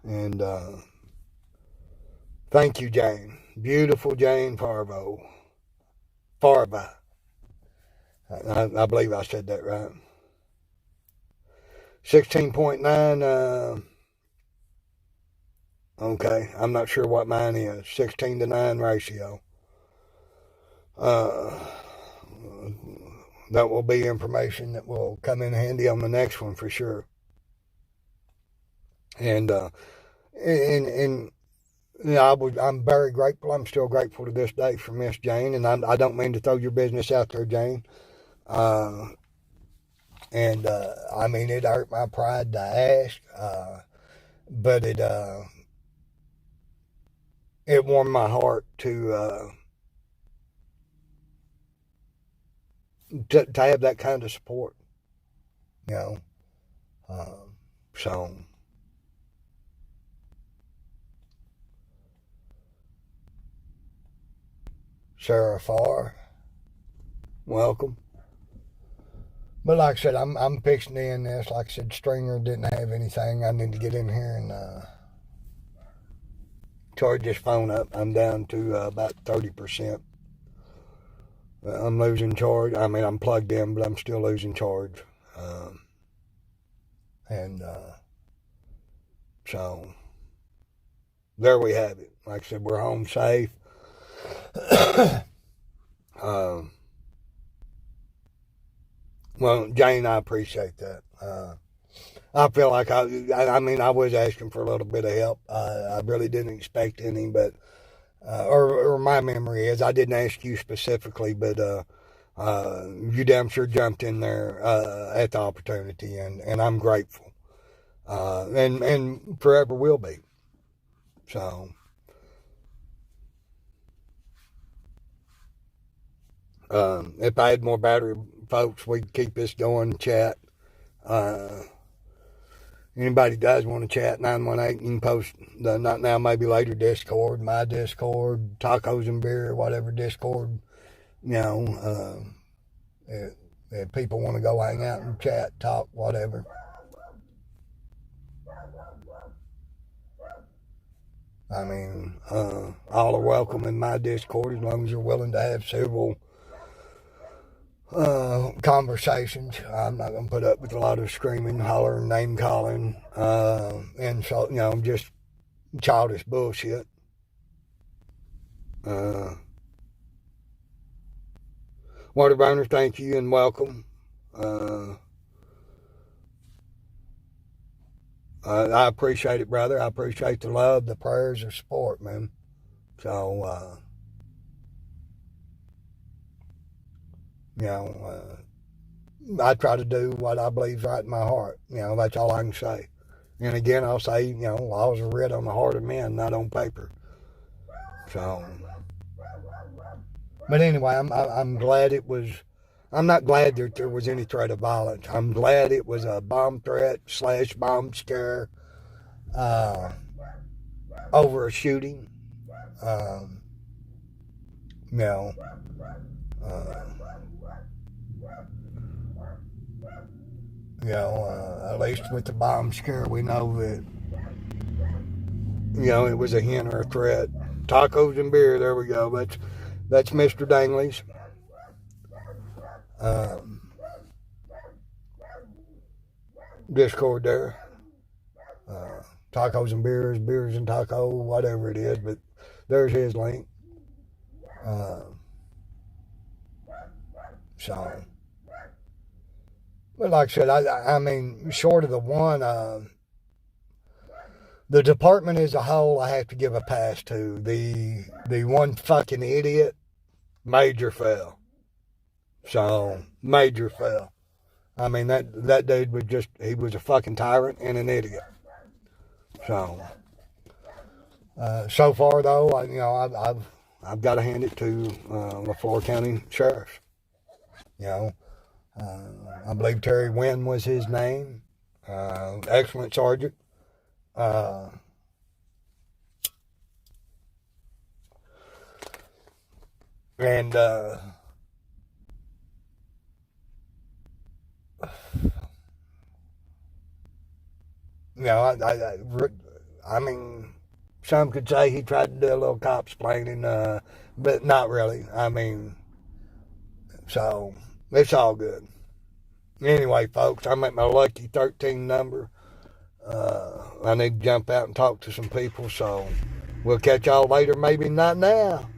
and thank you, Jane. Beautiful Jane Farva. I believe I said that right. 16.9. Okay, I'm not sure what mine is. 16-9 ratio. That will be information that will come in handy on the next one for sure. And you know, I'm very grateful. I'm still grateful to this day for Miss Jane, and I don't mean to throw your business out there, Jane. And I mean, it hurt my pride to ask, but it warmed my heart to have that kind of support, you know. So Sarah Farr, welcome. But like I said, I'm fixing to end this. Like I said, Stringer didn't have anything. I need to get in here and charge this phone up. I'm down to about 30%. I'm losing charge. I mean, I'm plugged in, but I'm still losing charge. So there we have it. Like I said, we're home safe. Well, Jane, I appreciate that. I feel like I mean, I was asking for a little bit of help. I really didn't expect any, but, or my memory is I didn't ask you specifically, but, you damn sure jumped in there, at the opportunity, and I'm grateful. And forever will be. So, if I had more battery, folks, we'd keep this going, chat. Anybody does want to chat, 918, you can post the Not Now, Maybe Later Discord, my Discord, Tacos and Beer, whatever Discord, you know, if people want to go hang out and chat, talk, whatever. I mean, all are welcome in my Discord as long as you're willing to have several conversations. I'm not going to put up with a lot of screaming, hollering, name calling, and so, you know, just childish bullshit. Water Burner, thank you and welcome. I appreciate it, brother. I appreciate the love, the prayers, the support, man. So, I try to do what I believe is right in my heart. That's all I can say. And again, I'll say, laws are written on the heart of men, not on paper. So, but anyway, I'm glad it was. I'm not glad that there was any threat of violence. I'm glad it was a bomb threat / bomb scare over a shooting. At least with the bomb scare, we know that, it was a hint or a threat. Tacos and beer, there we go. That's Mr. Dangley's. Discord there. Tacos and beers and taco, whatever it is, but there's his link. But like I said, I mean, short of the one, the department as a whole, I have to give a pass to. The one fucking idiot, major fail. So, major fail. I mean, that dude was he was a fucking tyrant and an idiot. So, so far though, I've got to hand it to the Florida County Sheriff. I believe Terry Wynn was his name. Excellent sergeant. And I mean, some could say he tried to do a little cop-splaining, but not really. I mean, so it's all good. Anyway, folks, I'm at my lucky 13 number. I need to jump out and talk to some people, so we'll catch y'all later, maybe not now.